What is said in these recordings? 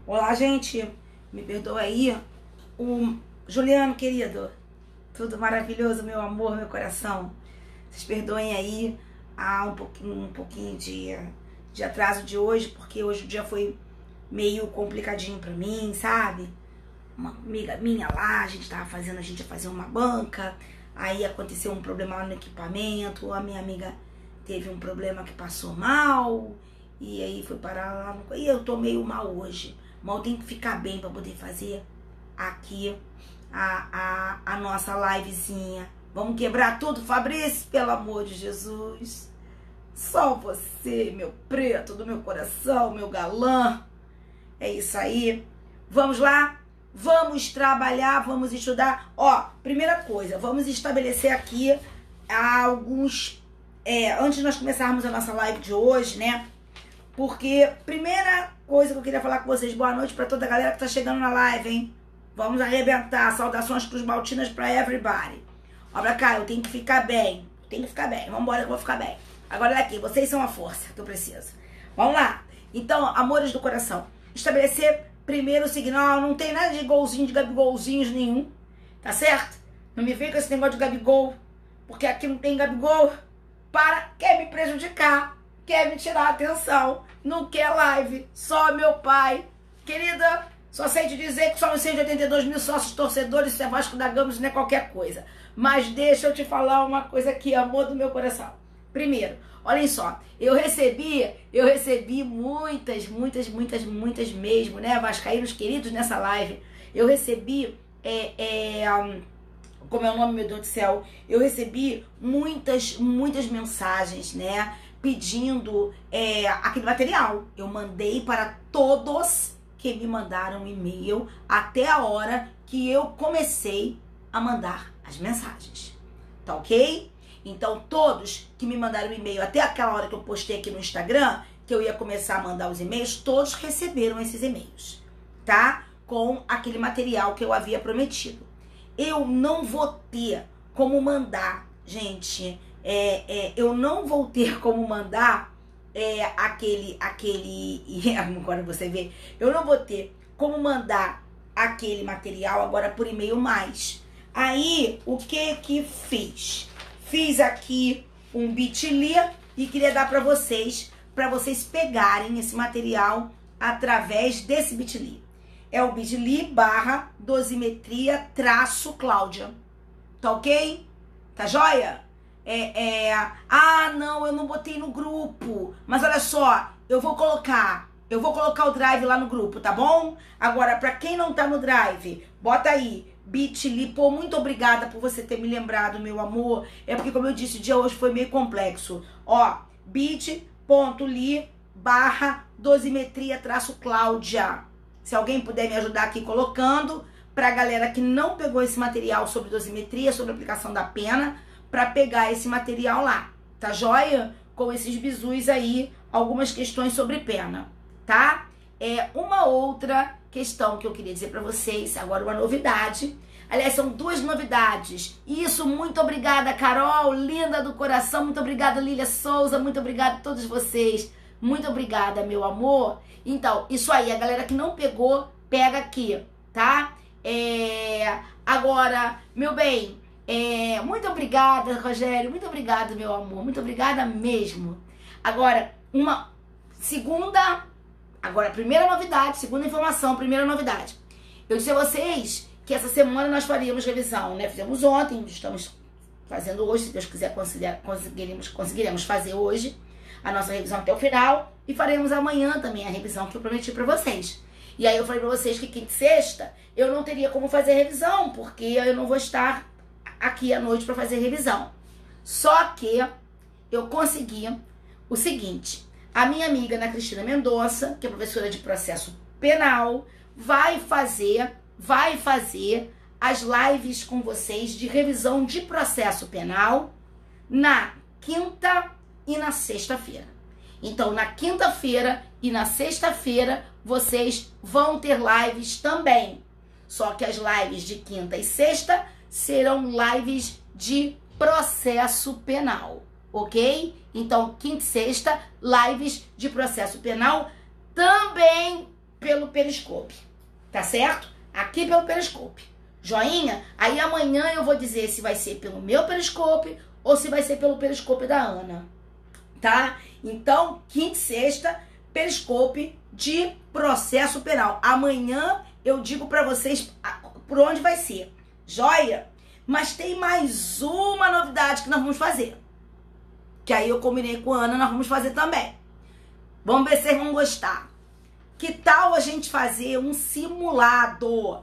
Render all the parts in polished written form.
Olá, gente. Me perdoa aí. Juliano, querido. Tudo maravilhoso, meu amor, meu coração. Vocês perdoem aí um pouquinho de atraso de hoje, porque hoje o dia foi meio complicadinho pra mim, sabe? Uma amiga minha lá, a gente ia fazer uma banca, aí aconteceu um problema no equipamento, a minha amiga teve um problema que passou mal, e aí foi parar lá no... E eu tô meio mal hoje, mas eu tenho que ficar bem pra poder fazer aqui a nossa livezinha. Vamos quebrar tudo, Fabrício, pelo amor de Jesus. Só você, meu preto do meu coração, meu galã. É isso aí. Vamos lá? Vamos trabalhar, vamos estudar. Ó, primeira coisa, vamos estabelecer aqui alguns... antes de nós começarmos a nossa live de hoje, né? Porque, primeira coisa que eu queria falar com vocês, boa noite pra toda a galera que tá chegando na live, hein? Vamos arrebentar. Saudações Cruz Maltinas pra everybody. Ó pra cá, eu tenho que ficar bem. Vambora que eu vou ficar bem. Agora daqui, vocês são a força que eu preciso. Vamos lá. Então, amores do coração. Estabelecer primeiro o signal. Não tem nada de golzinho, de gabigolzinhos nenhum. Tá certo? Não me vem com esse negócio de gabigol. Porque aqui não tem gabigol. Quer me prejudicar. Quer me tirar a atenção. Não quer live. Só meu pai. Querida, só sei te dizer que somos 182 mil sócios torcedores. Isso é Vasco da Gama, isso não é qualquer coisa. Mas deixa eu te falar uma coisa aqui, amor do meu coração. Primeiro, olhem só, eu recebi muitas mesmo, né, vascaínos queridos nessa live. Eu recebi, como é o nome, meu Deus do céu? Eu recebi muitas mensagens, né, pedindo aquele material. Eu mandei para todos que me mandaram e-mail até a hora que eu comecei a mandar as mensagens. Tá ok? Então, todos que me mandaram e-mail até aquela hora que eu postei aqui no Instagram, que eu ia começar a mandar os e-mails, todos receberam esses e-mails, tá? Com aquele material que eu havia prometido. Eu não vou ter como mandar, gente, eu não vou ter como mandar agora você vê, eu não vou ter como mandar aquele material agora por e-mail mais. Aí, o que fiz? Fiz aqui um bit.ly e queria dar para vocês pegarem esse material através desse bit.ly. É o bit.ly/dosimetria-Cláudia. Tá ok? Tá joia? Ah, não, eu não botei no grupo. Mas olha só, eu vou colocar o drive lá no grupo, tá bom? Agora, pra quem não tá no drive, bota aí, bit.ly. Pô, muito obrigada por você ter me lembrado, meu amor. É porque, como eu disse, o dia hoje foi meio complexo. Ó, bit.ly/dosimetria-Cláudia. Se alguém puder me ajudar aqui colocando, pra galera que não pegou esse material sobre dosimetria, sobre aplicação da pena, pra pegar esse material lá, tá joia? Com esses bizus aí, algumas questões sobre pena, tá? Uma outra questão que eu queria dizer pra vocês, agora uma novidade. Aliás, são duas novidades. Isso, muito obrigada, Carol, linda do coração. Muito obrigada, Lília Souza. Muito obrigada a todos vocês. Muito obrigada, meu amor. Então, isso aí, a galera que não pegou, pega aqui, tá? Agora, meu bem, muito obrigada, Rogério. Muito obrigada, meu amor. Muito obrigada mesmo. Agora, primeira novidade, segunda informação, primeira novidade. Eu disse a vocês que essa semana nós faríamos revisão, né? Fizemos ontem, estamos fazendo hoje, se Deus quiser, conseguiremos fazer hoje a nossa revisão até o final e faremos amanhã também a revisão que eu prometi pra vocês. E aí eu falei pra vocês que quinta e sexta eu não teria como fazer revisão, porque eu não vou estar aqui à noite pra fazer revisão. Só que eu consegui o seguinte: a minha amiga Ana Cristina Mendonça, que é professora de processo penal, vai fazer as lives com vocês de revisão de processo penal na quinta e na sexta-feira. Então, na quinta-feira e na sexta-feira, vocês vão ter lives também. Só que as lives de quinta e sexta serão lives de processo penal, ok? Então, quinta e sexta, lives de processo penal também pelo Periscope, tá certo? Aqui pelo Periscope. Joinha? Aí amanhã eu vou dizer se vai ser pelo meu Periscope ou se vai ser pelo Periscope da Ana, tá? Então, quinta e sexta, Periscope de processo penal. Amanhã eu digo pra vocês por onde vai ser. Joia? Mas tem mais uma novidade que nós vamos fazer. Que aí eu combinei com a Ana, nós vamos fazer também. Vamos ver se vocês vão gostar. Que tal a gente fazer um simulado?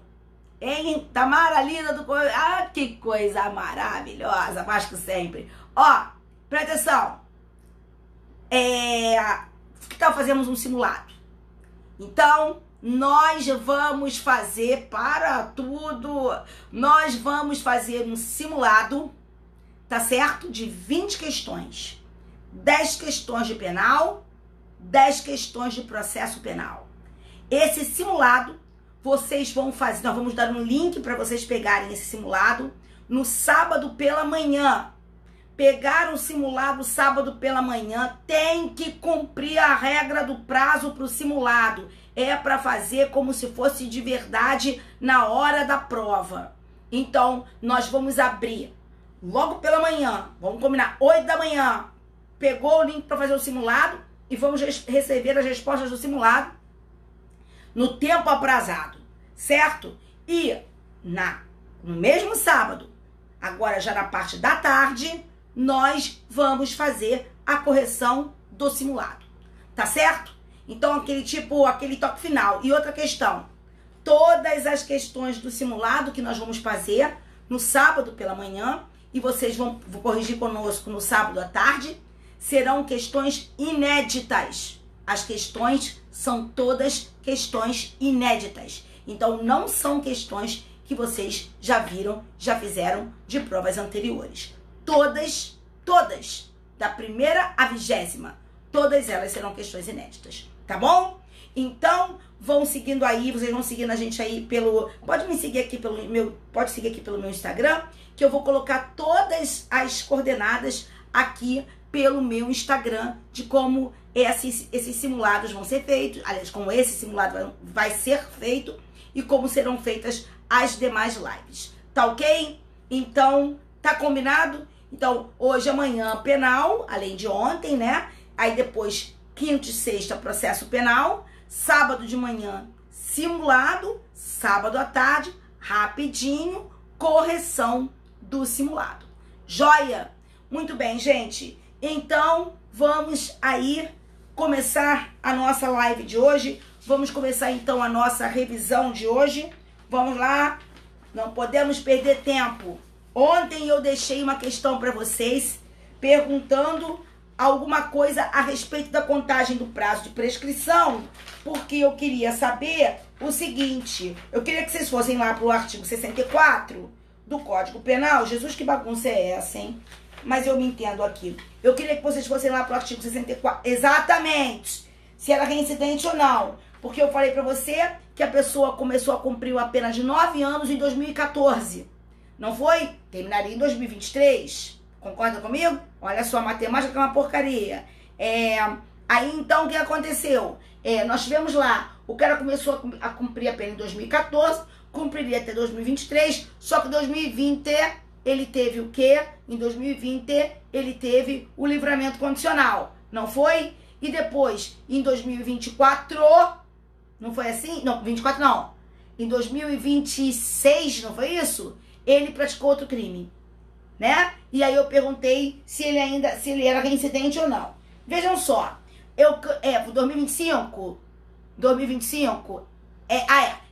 Hein? Tamara linda do... Ah, que coisa maravilhosa, mais que sempre. Ó, presta atenção. Que tal fazermos um simulado? Então, nós vamos fazer para tudo. Nós vamos fazer um simulado, tá certo? De 20 questões. 10 questões de penal, 10 questões de processo penal. Esse simulado, vocês vão fazer, nós vamos dar um link para vocês pegarem esse simulado no sábado pela manhã. Pegar o simulado sábado pela manhã, tem que cumprir a regra do prazo para o simulado. É para fazer como se fosse de verdade na hora da prova. Então, nós vamos abrir logo pela manhã, vamos combinar, 8 da manhã. Pegou o link para fazer o simulado e vamos receber as respostas do simulado no tempo aprazado, certo? E no mesmo sábado, agora já na parte da tarde, nós vamos fazer a correção do simulado, tá certo? Então, aquele toque final. E outra questão, todas as questões do simulado que nós vamos fazer no sábado pela manhã, e vocês vão corrigir conosco no sábado à tarde, serão questões inéditas. As questões são todas questões inéditas. Então, não são questões que vocês já viram, já fizeram de provas anteriores. Todas, da primeira à 20ª, todas elas serão questões inéditas, tá bom? Então, vão seguindo aí, vocês vão seguindo a gente aí pode seguir aqui pelo meu Instagram, que eu vou colocar todas as coordenadas aqui pelo meu Instagram de como esses simulados vão ser feitos, aliás, como esse simulado vai ser feito e como serão feitas as demais lives, tá ok? Então, tá combinado? Então, hoje, amanhã, penal, além de ontem, né? Aí depois, quinta e sexta, processo penal. Sábado de manhã, simulado. Sábado à tarde, rapidinho, correção do simulado. Joia? Muito bem, gente. Então, vamos aí começar a nossa live de hoje. Vamos começar, então, a nossa revisão de hoje. Vamos lá. Não podemos perder tempo. Ontem eu deixei uma questão para vocês perguntando alguma coisa a respeito da contagem do prazo de prescrição, porque eu queria saber o seguinte, eu queria que vocês fossem lá para o artigo 64 do Código Penal. Jesus, que bagunça é essa, hein? Mas eu me entendo aqui. Eu queria que vocês fossem lá para o artigo 64, exatamente, se era reincidente ou não, porque eu falei para você que a pessoa começou a cumprir a pena de 9 anos em 2014. Não foi? Terminaria em 2023. Concorda comigo? Olha só, a matemática é uma porcaria. Aí, então, o que aconteceu? Nós tivemos lá, o cara começou a cumprir a pena em 2014, cumpriria até 2023, só que em 2020 ele teve o quê? Em 2020 ele teve o livramento condicional. Não foi? E depois, em 2024, não foi assim? Não, 24 não. Em 2026, não foi isso? Ele praticou outro crime, né? E aí eu perguntei se ele era reincidente ou não. Vejam só, 2025,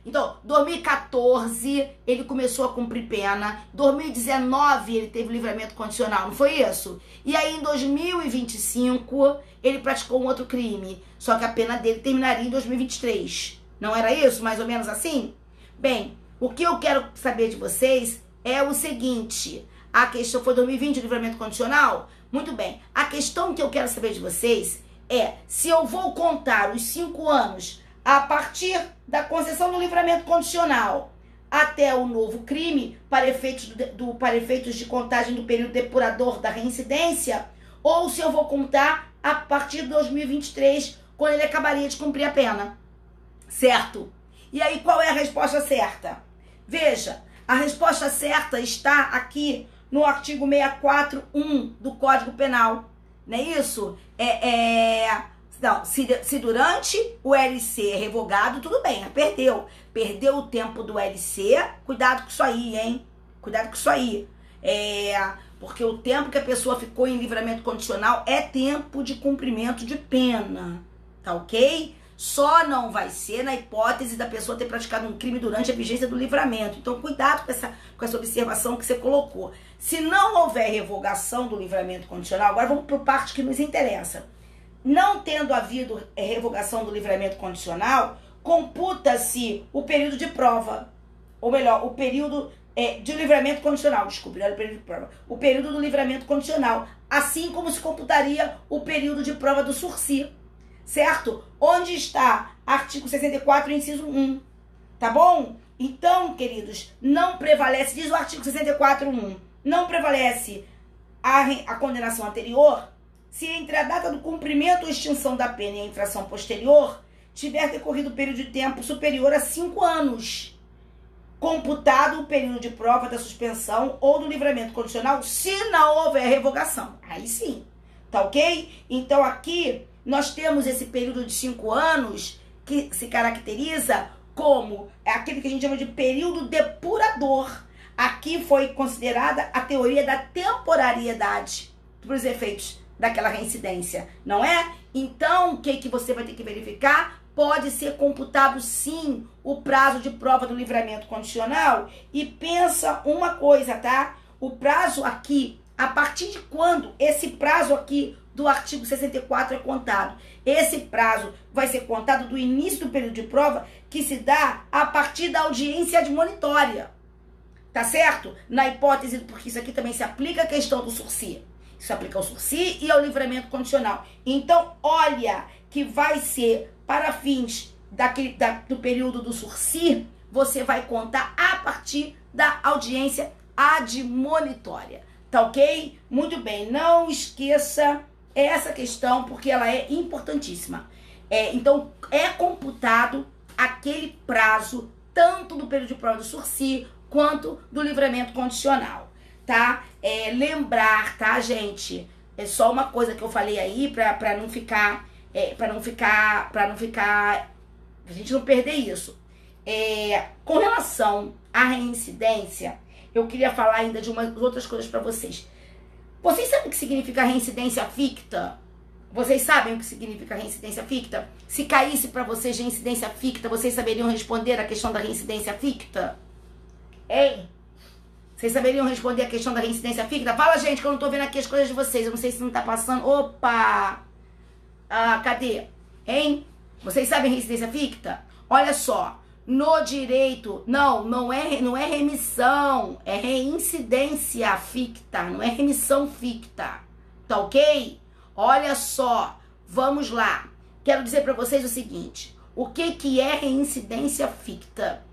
então, 2014 ele começou a cumprir pena, 2019 ele teve livramento condicional, não foi isso? E aí em 2025 ele praticou um outro crime, só que a pena dele terminaria em 2023. Não era isso, mais ou menos assim? Bem, o que eu quero saber de vocês é o seguinte, a questão foi 2020, o livramento condicional? Muito bem, a questão que eu quero saber de vocês é se eu vou contar os 5 anos a partir da concessão do livramento condicional até o novo crime, para efeitos de contagem do período depurador da reincidência, ou se eu vou contar a partir de 2023, quando ele acabaria de cumprir a pena. certo? E aí, qual é a resposta certa? Veja, a resposta certa está aqui no artigo 641 do Código Penal. Não é isso? Não, se durante o LC é revogado, tudo bem, perdeu. Perdeu o tempo do LC, cuidado com isso aí, hein? Cuidado com isso aí. Porque o tempo que a pessoa ficou em livramento condicional é tempo de cumprimento de pena, tá ok? Só não vai ser na hipótese da pessoa ter praticado um crime durante a vigência do livramento. Então, cuidado com essa observação que você colocou. Se não houver revogação do livramento condicional, agora vamos para a parte que nos interessa. Não tendo havido revogação do livramento condicional, computa-se o período de prova. Ou melhor, o período de livramento condicional. Desculpe, não era o período de prova. O período do livramento condicional. Assim como se computaria o período de prova do sursi. Certo? Onde está artigo 64, inciso 1. Tá bom? Então, queridos, não prevalece, diz o artigo 64.1, não prevalece a condenação anterior se entre a data do cumprimento ou extinção da pena e a infração posterior tiver decorrido período de tempo superior a 5 anos, computado o período de prova da suspensão ou do livramento condicional, se não houver revogação. Aí sim, tá ok? Então aqui nós temos esse período de 5 anos que se caracteriza como aquele que a gente chama de período depurador. Aqui foi considerada a teoria da temporariedade para os efeitos daquela reincidência, não é? Então, o que você vai ter que verificar? Pode ser computado, sim, o prazo de prova do livramento condicional. E pensa uma coisa, tá? O prazo aqui, a partir de quando esse prazo aqui do artigo 64 é contado? Esse prazo vai ser contado do início do período de prova, que se dá a partir da audiência admonitória. Tá certo? Na hipótese, porque isso aqui também se aplica à questão do sursi. Isso aplica ao sursi e ao livramento condicional. Então, olha que vai ser, para fins do período do sursi, você vai contar a partir da audiência admonitória. Tá ok? Muito bem. Não esqueça essa questão, porque ela é importantíssima. Então, é computado aquele prazo, tanto do período de prova do sursi, quanto do livramento condicional, tá? Lembrar, tá, gente? É só uma coisa que eu falei aí pra não ficar, pra gente não perder isso. Com relação à reincidência, eu queria falar ainda de umas outras coisas pra vocês. Vocês sabem o que significa reincidência ficta? Vocês sabem o que significa reincidência ficta? Se caísse pra vocês reincidência ficta, vocês saberiam responder a questão da reincidência ficta? Hein? Vocês saberiam responder a questão da reincidência ficta? Fala, gente, que eu não tô vendo aqui as coisas de vocês. Eu não sei se não tá passando. Opa! Cadê? Hein? Vocês sabem reincidência ficta? Olha só. No direito, não é remissão. É reincidência ficta. Não é remissão ficta. Tá ok? Olha só. Vamos lá. Quero dizer pra vocês o seguinte. O que é reincidência ficta?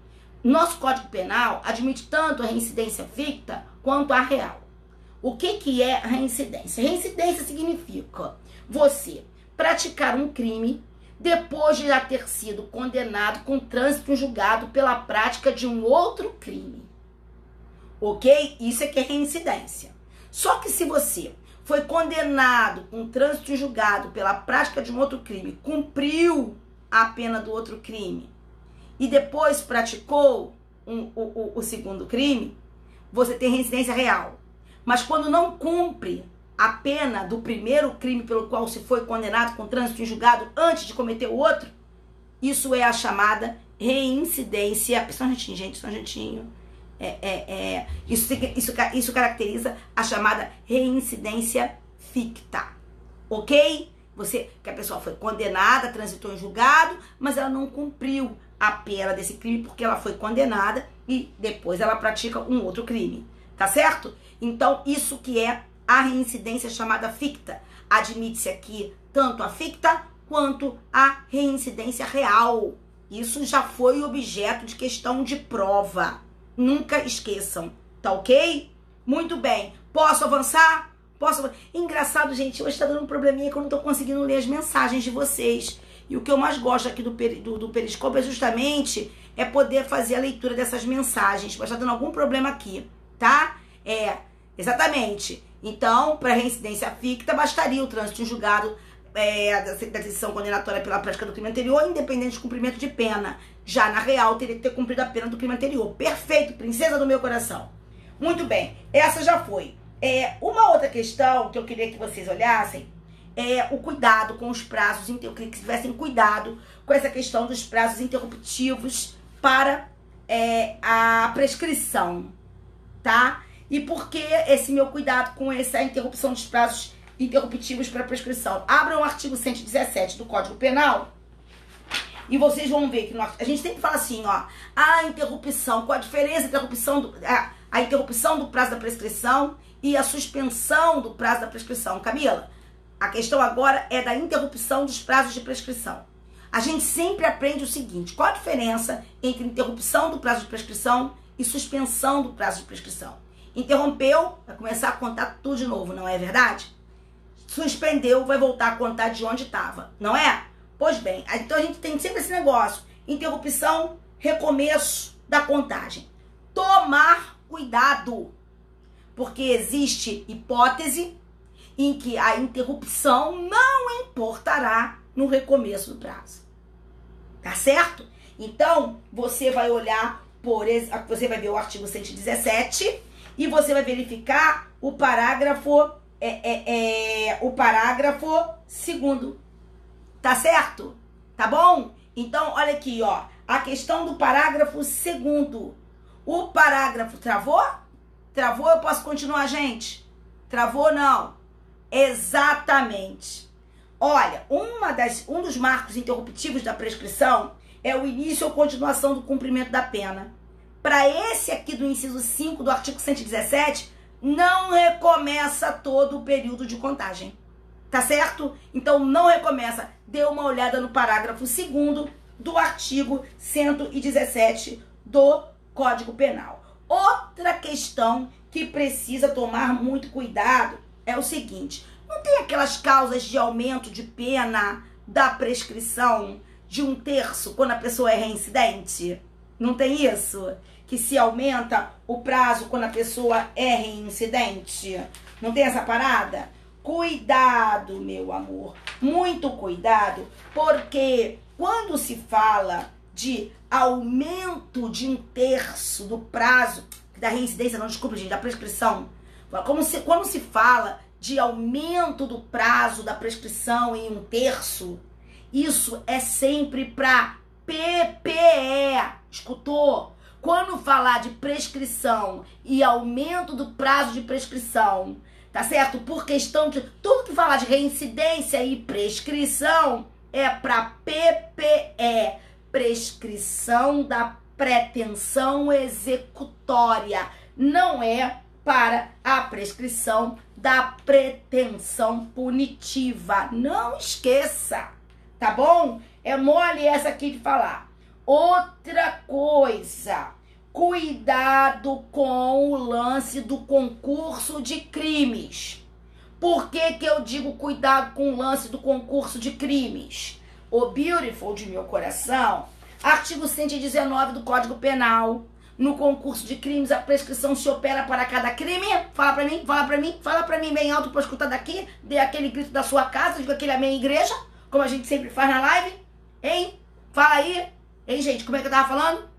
Nosso Código Penal admite tanto a reincidência ficta quanto a real. O que é reincidência? Reincidência significa você praticar um crime depois de já ter sido condenado com trânsito em julgado pela prática de um outro crime. Ok? Isso é que é reincidência. Só que se você foi condenado com trânsito em julgado pela prática de um outro crime, cumpriu a pena do outro crime, e depois praticou o segundo crime, você tem reincidência real. Mas quando não cumpre a pena do primeiro crime pelo qual se foi condenado com trânsito em julgado antes de cometer o outro, isso é a chamada reincidência. Só um jantinho, gente, só um jantinho. Isso caracteriza a chamada reincidência ficta. Ok? Que a pessoa foi condenada, transitou em julgado, mas ela não cumpriu a pena desse crime porque ela foi condenada e depois ela pratica um outro crime, tá certo? Então, isso que é a reincidência chamada ficta. Admite-se aqui tanto a ficta quanto a reincidência real. Isso já foi objeto de questão de prova. Nunca esqueçam, tá ok? Muito bem. Posso avançar? Engraçado, gente, hoje tá dando um probleminha que eu não tô conseguindo ler as mensagens de vocês. E o que eu mais gosto aqui do Periscope é justamente poder fazer a leitura dessas mensagens. Mas tá dando algum problema aqui, tá? Exatamente. Então, para reincidência ficta, bastaria o trânsito em julgado da decisão condenatória pela prática do crime anterior, independente do cumprimento de pena. Já na real, teria que ter cumprido a pena do crime anterior. Perfeito, princesa do meu coração. Muito bem, essa já foi. Uma outra questão que eu queria que vocês olhassem o cuidado com os prazos. Eu queria que tivessem cuidado com essa questão dos prazos interruptivos para a prescrição, tá? E por que esse meu cuidado com essa interrupção dos prazos interruptivos para prescrição? Abram o artigo 117 do Código Penal e vocês vão ver que a gente sempre fala assim, ó, a interrupção, qual a diferença entre a interrupção do prazo da prescrição e a suspensão do prazo da prescrição. Camila, a questão agora é da interrupção dos prazos de prescrição. A gente sempre aprende o seguinte, qual a diferença entre interrupção do prazo de prescrição e suspensão do prazo de prescrição? Interrompeu, vai começar a contar tudo de novo, não é verdade? Suspendeu, vai voltar a contar de onde estava, não é? Pois bem, então a gente tem sempre esse negócio, interrupção, recomeço da contagem. Tomar cuidado, porque existe hipótese em que a interrupção não importará no recomeço do prazo. Tá certo? Então, você vai olhar, você vai ver o artigo 117 e você vai verificar o parágrafo, o parágrafo 2º. Tá certo? Tá bom? Então, olha aqui, ó, a questão do parágrafo 2º. O parágrafo travou? Travou? Eu posso continuar, gente? Travou, não? Exatamente. Olha, um dos marcos interruptivos da prescrição é o início ou continuação do cumprimento da pena. Para esse aqui do inciso 5 do artigo 117, não recomeça todo o período de contagem. Tá certo? Então, não recomeça. Dê uma olhada no parágrafo 2º do artigo 117 do Código Penal. Outra questão que precisa tomar muito cuidado é o seguinte, não tem aquelas causas de aumento de pena da prescrição de 1/3 quando a pessoa é reincidente? Não tem isso? Que se aumenta o prazo quando a pessoa é reincidente? Não tem essa parada? Cuidado, meu amor, muito cuidado, porque quando se fala de aumento de 1/3 do prazo da reincidência, não, desculpa, gente, da prescrição, quando se fala de aumento do prazo da prescrição em 1/3, isso é sempre para PPE, escutou? Quando falar de prescrição e aumento do prazo de prescrição, tá certo? Por questão de tudo que falar de reincidência e prescrição é para PPE, prescrição da pretensão executória, não é para a prescrição da pretensão punitiva. Não esqueça, tá bom? É mole essa aqui de falar. Outra coisa, cuidado com o lance do concurso de crimes. Por que que eu digo cuidado com o lance do concurso de crimes? O beautiful de meu coração, artigo 119 do Código Penal. No concurso de crimes, a prescrição se opera para cada crime. Fala pra mim, fala pra mim, fala pra mim bem alto pra eu escutar daqui. Dê aquele grito da sua casa, diga aquele amém igreja, como a gente sempre faz na live. Hein? Fala aí. Hein, gente, como é que eu tava falando?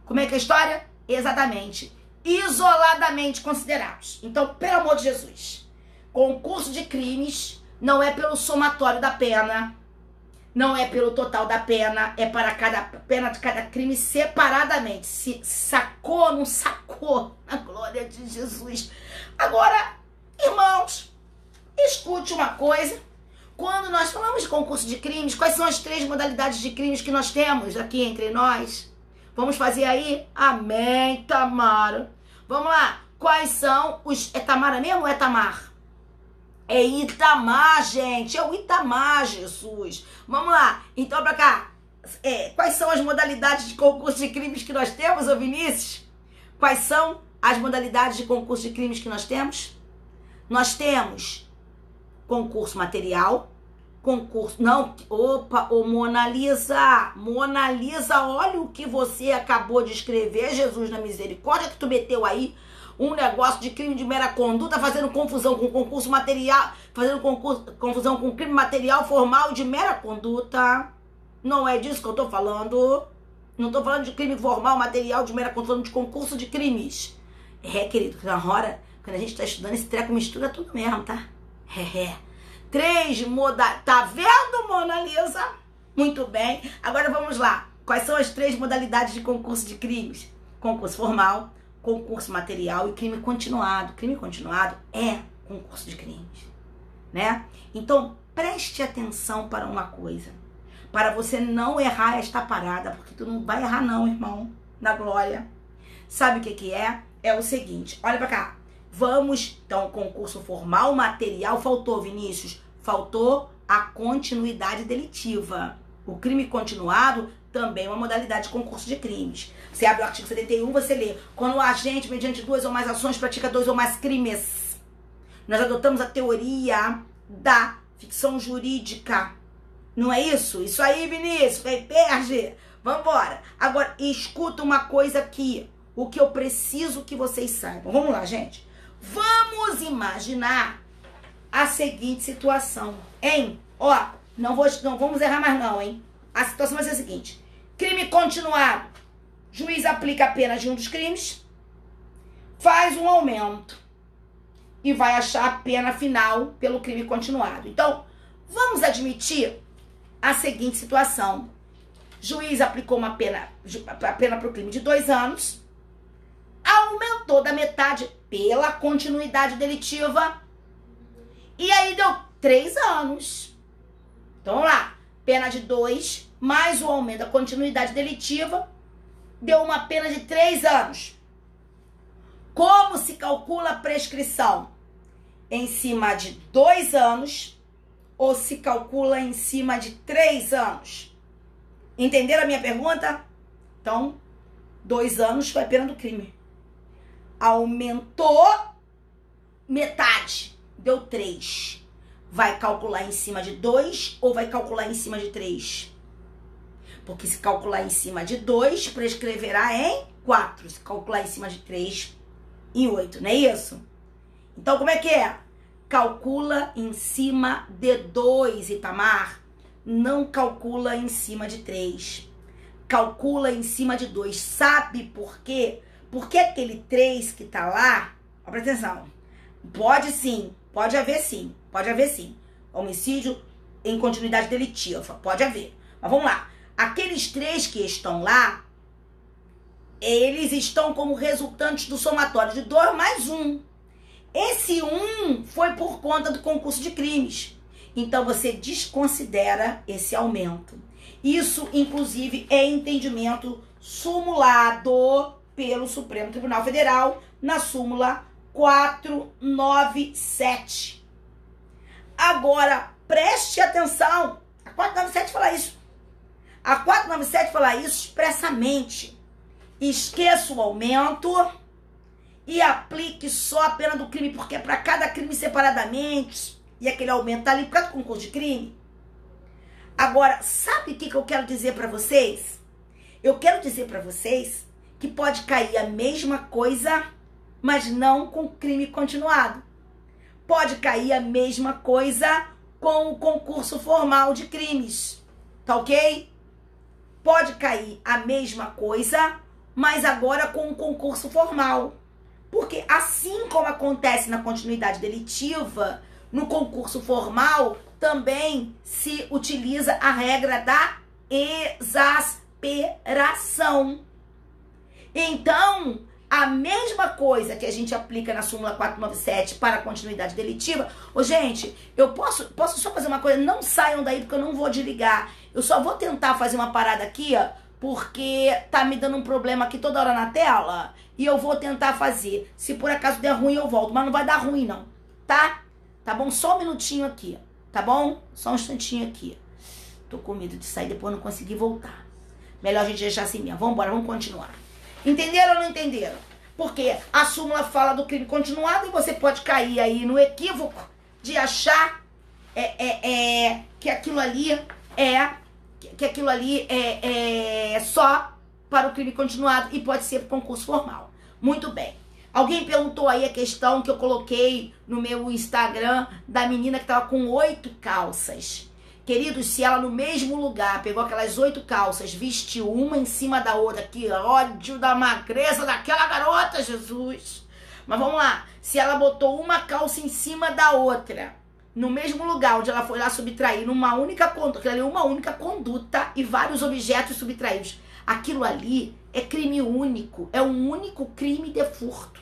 Como é que é a história? Exatamente. Isoladamente considerados. Então, pelo amor de Jesus, concurso de crimes não é pelo somatório da pena, não é pelo total da pena, é para cada pena de cada crime separadamente. Se sacou ou não sacou? A glória de Jesus. Agora, irmãos, escute uma coisa. Quando nós falamos de concurso de crimes, quais são as 3 modalidades de crimes que nós temos aqui entre nós? Vamos fazer aí? Amém, Tamara. Vamos lá. Quais são os... É Tamara mesmo ou é Tamar? É Itamar, gente. É o Itamar, Jesus. Vamos lá. Então, pra cá. Quais são as modalidades de concurso de crimes que nós temos, ô Vinícius? Quais são as modalidades de concurso de crimes que nós temos? Nós temos concurso material, concurso... Não, opa, ô Mona Lisa, olha o que você acabou de escrever, Jesus na misericórdia, que tu meteu aí um negócio de crime de mera conduta, fazendo confusão com concurso material, fazendo confusão com crime material formal de mera conduta. Não é disso que eu tô falando. Não tô falando de crime formal, material de mera conduta, tô falando de concurso de crimes. Querido, na hora, quando a gente tá estudando, esse treco mistura tudo mesmo, tá? 3 modalidades. Tá vendo, Mona Lisa? Muito bem. Agora vamos lá. Quais são as 3 modalidades de concurso de crimes? Concurso formal, concurso material e crime continuado. Crime continuado é concurso de crimes, né? Então, preste atenção para uma coisa. Para você não errar esta parada, porque tu não vai errar não, irmão, na glória. Sabe o que é? É o seguinte, olha pra cá. Vamos, então, concurso formal, material, faltou, Vinícius? Faltou a continuidade delitiva. O crime continuado também é uma modalidade de concurso de crimes. Você abre o artigo 71, você lê. Quando o agente, mediante 2 ou mais ações, pratica 2 ou mais crimes. Nós adotamos a teoria da ficção jurídica. Não é isso? Isso aí, Vinícius, perde. Vambora. Agora, escuta uma coisa aqui. O que eu preciso que vocês saibam. Vamos lá, gente. Vamos imaginar a seguinte situação, hein? Ó, não vamos errar mais não, hein? A situação vai ser a seguinte. Crime continuado. Juiz aplica a pena de um dos crimes, faz um aumento e vai achar a pena final pelo crime continuado. Então, vamos admitir a seguinte situação. Juiz aplicou a pena para o crime de 2 anos, aumentou da metade pela continuidade delitiva e aí deu 3 anos. Então, vamos lá. Pena de 2, mais o aumento da continuidade delitiva, deu uma pena de 3 anos. Como se calcula a prescrição? Em cima de 2 anos ou se calcula em cima de 3 anos? Entenderam a minha pergunta? Então, 2 anos foi a pena do crime. Aumentou metade, deu 3. Vai calcular em cima de 2 ou vai calcular em cima de 3? Porque se calcular em cima de 2, prescreverá em 4. Se calcular em cima de 3, em 8, não é isso? Então, como é que é? Calcula em cima de 2, Itamar. Não calcula em cima de 3. Calcula em cima de 2. Sabe por quê? Porque aquele 3 que tá lá, ó, presta atenção. Pode sim, pode haver sim. Homicídio em continuidade delitiva, pode haver. Mas vamos lá. Aqueles 3 que estão lá, eles estão como resultantes do somatório de 2 mais 1. Esse 1 foi por conta do concurso de crimes. Então, você desconsidera esse aumento. Isso, inclusive, é entendimento sumulado pelo Supremo Tribunal Federal na súmula 497. Agora, preste atenção. A 497 fala isso. A 497 fala isso expressamente. Esqueça o aumento e aplique só a pena do crime, porque é para cada crime separadamente. E aquele aumento tá ali para o concurso de crime. Agora, sabe o que eu quero dizer para vocês? Eu quero dizer para vocês que pode cair a mesma coisa, mas não com crime continuado. Pode cair a mesma coisa com o concurso formal de crimes. Tá ok? Pode cair a mesma coisa, mas agora com o concurso formal. Porque assim como acontece na continuidade delitiva, no concurso formal também se utiliza a regra da exasperação. Então, a mesma coisa que a gente aplica na súmula 497 para a continuidade delitiva... Ô, gente, eu posso só fazer uma coisa? Não saiam daí porque eu não vou desligar. Eu só vou tentar fazer uma parada aqui, ó, porque tá me dando um problema aqui toda hora na tela. E eu vou tentar fazer. Se por acaso der ruim, eu volto. Mas não vai dar ruim, não. Tá? Tá bom? Só um minutinho aqui. Tá bom? Só um instantinho aqui. Tô com medo de sair e depois não conseguir voltar. Melhor a gente deixar assim mesmo. Vambora, vamos continuar. Entenderam ou não entenderam? Porque a súmula fala do crime continuado e você pode cair aí no equívoco de achar que que aquilo ali é só para o crime continuado e pode ser concurso formal. Muito bem. Alguém perguntou aí a questão que eu coloquei no meu Instagram da menina que estava com 8 calças. Queridos, se ela no mesmo lugar pegou aquelas 8 calças, vestiu uma em cima da outra, que ódio da magreza daquela garota, Jesus. Mas vamos lá, se ela botou uma calça em cima da outra, no mesmo lugar onde ela foi lá subtrair, numa única conduta e vários objetos subtraídos, aquilo ali é crime único, é um único crime de furto.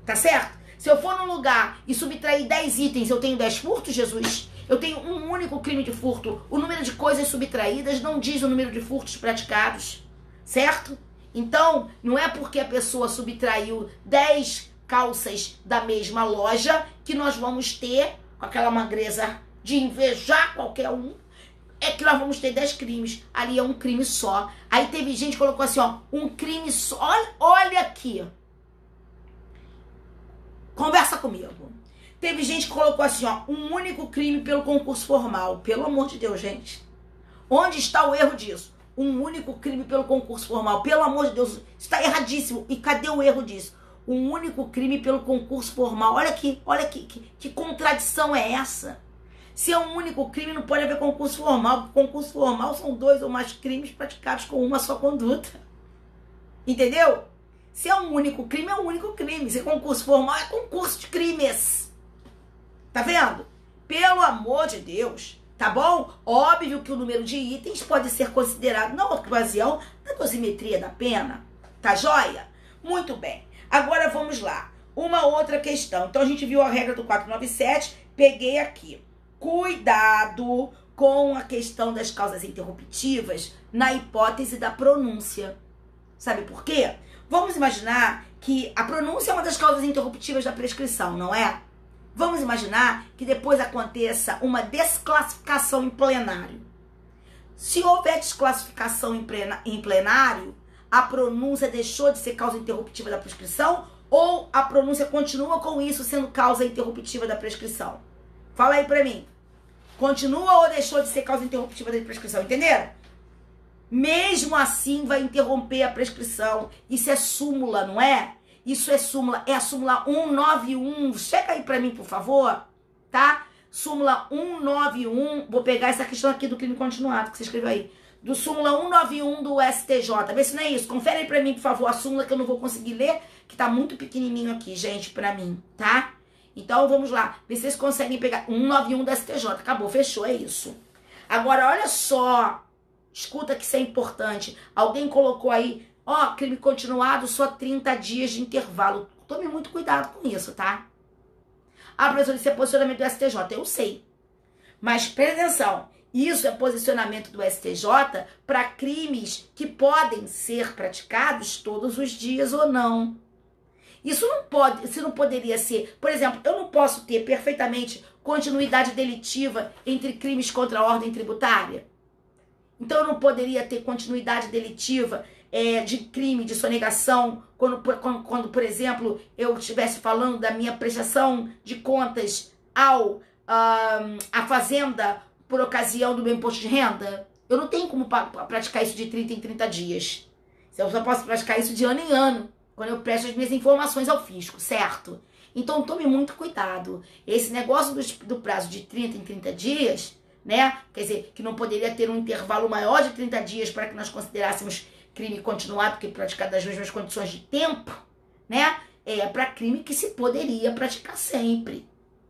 Tá certo? Se eu for num lugar e subtrair 10 itens, eu tenho 10 furtos, Jesus? Eu tenho um único crime de furto. O número de coisas subtraídas não diz o número de furtos praticados, certo? Então, não é porque a pessoa subtraiu 10 calças da mesma loja que nós vamos ter, com aquela magreza de invejar qualquer um, é que nós vamos ter 10 crimes. Ali é um crime só. Aí teve gente que colocou assim, ó, um crime só. Olha aqui. Conversa comigo. Teve gente que colocou assim, ó, um único crime pelo concurso formal. Pelo amor de Deus, gente. Onde está o erro disso? Um único crime pelo concurso formal. Pelo amor de Deus, está erradíssimo. E cadê o erro disso? Um único crime pelo concurso formal. Olha aqui, que contradição é essa? Se é um único crime, não pode haver concurso formal. Concurso formal são 2 ou mais crimes praticados com uma só conduta. Entendeu? Se é um único crime, é um único crime. Se é concurso formal, é concurso de crimes. Tá vendo? Pelo amor de Deus, tá bom? Óbvio que o número de itens pode ser considerado na ocasião da dosimetria da pena. Tá joia? Muito bem. Agora vamos lá. Uma outra questão. Então a gente viu a regra do 497. Peguei aqui. Cuidado com a questão das causas interruptivas na hipótese da pronúncia. Sabe por quê? Vamos imaginar que a pronúncia é uma das causas interruptivas da prescrição, não é? Vamos imaginar que depois aconteça uma desclassificação em plenário. Se houver desclassificação em plenário, a pronúncia deixou de ser causa interruptiva da prescrição ou a pronúncia continua com isso sendo causa interruptiva da prescrição? Fala aí pra mim. Continua ou deixou de ser causa interruptiva da prescrição? Entenderam? Mesmo assim vai interromper a prescrição. Isso é súmula, não é? Isso é súmula. É a súmula 191. Chega aí pra mim, por favor. Tá? Súmula 191. Vou pegar essa questão aqui do crime continuado que você escreveu aí. Do súmula 191 do STJ. Vê se não é isso. Confere aí pra mim, por favor, a súmula que eu não vou conseguir ler, que tá muito pequenininho aqui, gente, pra mim, tá? Então, vamos lá. Vê se vocês conseguem pegar 191 do STJ. Acabou, fechou, é isso. Agora, olha só. Escuta que isso é importante. Alguém colocou aí, ó, crime continuado, só 30 dias de intervalo. Tome muito cuidado com isso, tá? Ah, professor, isso é posicionamento do STJ. Eu sei. Mas presta atenção. Isso é posicionamento do STJ para crimes que podem ser praticados todos os dias ou não. Isso não pode, isso não poderia ser. Por exemplo, eu não posso ter perfeitamente continuidade delitiva entre crimes contra a ordem tributária. Então, eu não poderia ter continuidade delitiva de crime de sonegação quando, por exemplo, eu estivesse falando da minha prestação de contas à Fazenda por ocasião do meu imposto de renda. Eu não tenho como praticar isso de 30 em 30 dias. Eu só posso praticar isso de ano em ano, quando eu presto as minhas informações ao fisco, certo? Então, tome muito cuidado. Esse negócio do prazo de 30 em 30 dias... né? Quer dizer, que não poderia ter um intervalo maior de 30 dias para que nós considerássemos crime continuado, porque praticado nas mesmas condições de tempo, né? É para crime que se poderia praticar sempre,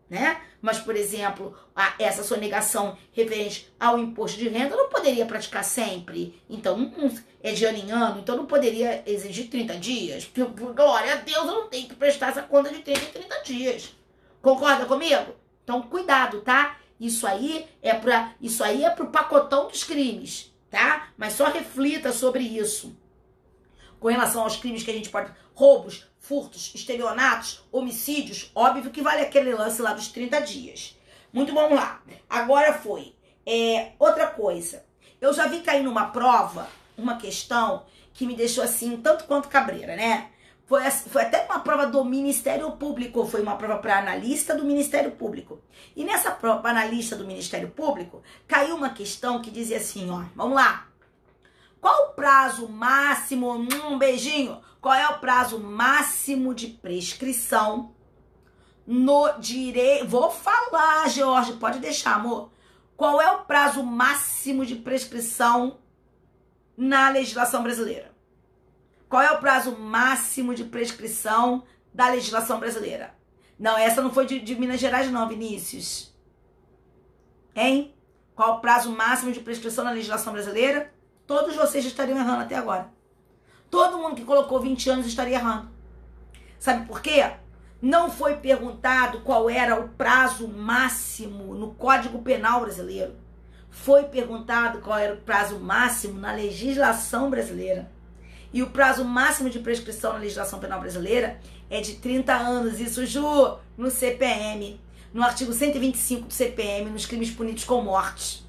né? Mas, por exemplo, essa sonegação referente ao imposto de renda não poderia praticar sempre. Então, é de ano em ano, então não poderia exigir 30 dias. Glória a Deus, eu não tenho que prestar essa conta de 30 em 30 dias. Concorda comigo? Então, cuidado, tá? Isso aí é pro pacotão dos crimes, tá? Mas só reflita sobre isso. Com relação aos crimes que a gente pode... roubos, furtos, estelionatos, homicídios, óbvio que vale aquele lance lá dos 30 dias. Muito bom, vamos lá. Agora foi. Outra coisa. Eu já vi cair numa prova uma questão que me deixou assim, tanto quanto cabreira, né? Foi até uma prova do Ministério Público, foi uma prova para analista do Ministério Público. E nessa prova para analista do Ministério Público, caiu uma questão que dizia assim, ó, vamos lá. Qual o prazo máximo, um beijinho, qual é o prazo máximo de prescrição no direito? Vou falar, George, pode deixar, amor. Qual é o prazo máximo de prescrição na legislação brasileira? Qual é o prazo máximo de prescrição da legislação brasileira? Não, essa não foi de Minas Gerais não, Vinícius. Hein? Qual o prazo máximo de prescrição na legislação brasileira? Todos vocês estariam errando até agora. Todo mundo que colocou 20 anos estaria errando. Sabe por quê? Não foi perguntado qual era o prazo máximo no Código Penal brasileiro. Foi perguntado qual era o prazo máximo na legislação brasileira. E o prazo máximo de prescrição na legislação penal brasileira é de 30 anos. Isso, Ju, no CPM. No artigo 125 do CPM, nos crimes punidos com morte.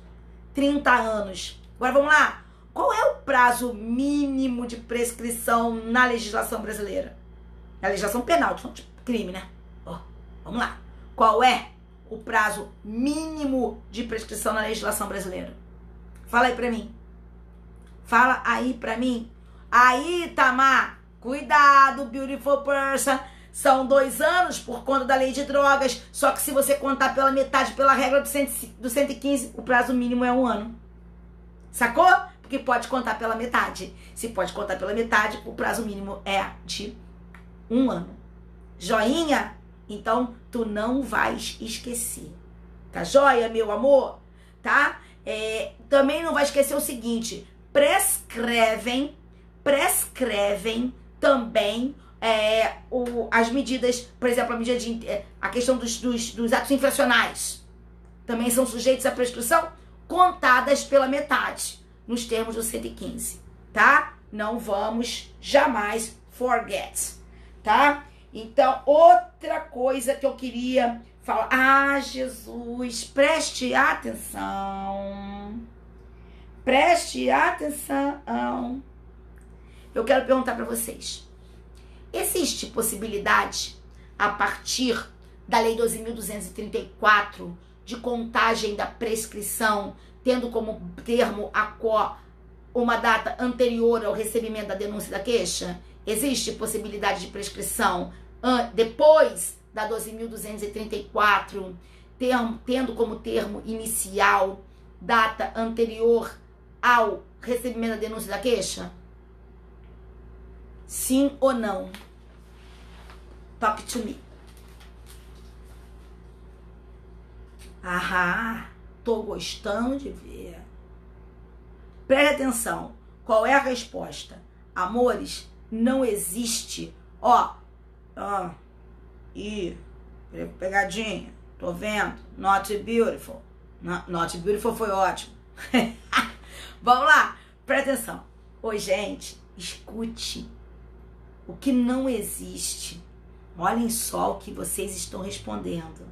30 anos. Agora vamos lá. Qual é o prazo mínimo de prescrição na legislação brasileira? Na legislação penal, tipo crime, né? Vamos lá. Qual é o prazo mínimo de prescrição na legislação brasileira? Fala aí pra mim. Fala aí pra mim. Aí, Tamar, cuidado, beautiful person. São 2 anos por conta da lei de drogas. Só que se você contar pela metade, pela regra do 115, o prazo mínimo é 1 ano. Sacou? Porque pode contar pela metade. Se pode contar pela metade, o prazo mínimo é de 1 ano. Joinha? Então, tu não vais esquecer. Tá joia, meu amor? Tá? Também não vai esquecer o seguinte. Prescrevem também as medidas, por exemplo, a questão dos atos infracionais. Também são sujeitos à prescrição contadas pela metade, nos termos do 115, tá? Não vamos jamais forget, tá? Então, outra coisa que eu queria falar. Ah, Jesus, preste atenção. Preste atenção. Eu quero perguntar para vocês. Existe possibilidade, a partir da Lei 12.234, de contagem da prescrição, tendo como termo a quo uma data anterior ao recebimento da denúncia da queixa? Existe possibilidade de prescrição depois da 12.234, tendo como termo inicial data anterior ao recebimento da denúncia da queixa? Sim ou não? Talk to me. Aham, tô gostando de ver. Preste atenção. Qual é a resposta? Amores, não existe. Pegadinha. Tô vendo. Not beautiful. Not beautiful foi ótimo. Vamos lá. Presta atenção. Oi, gente. Escute. O que não existe. Olhem só o que vocês estão respondendo.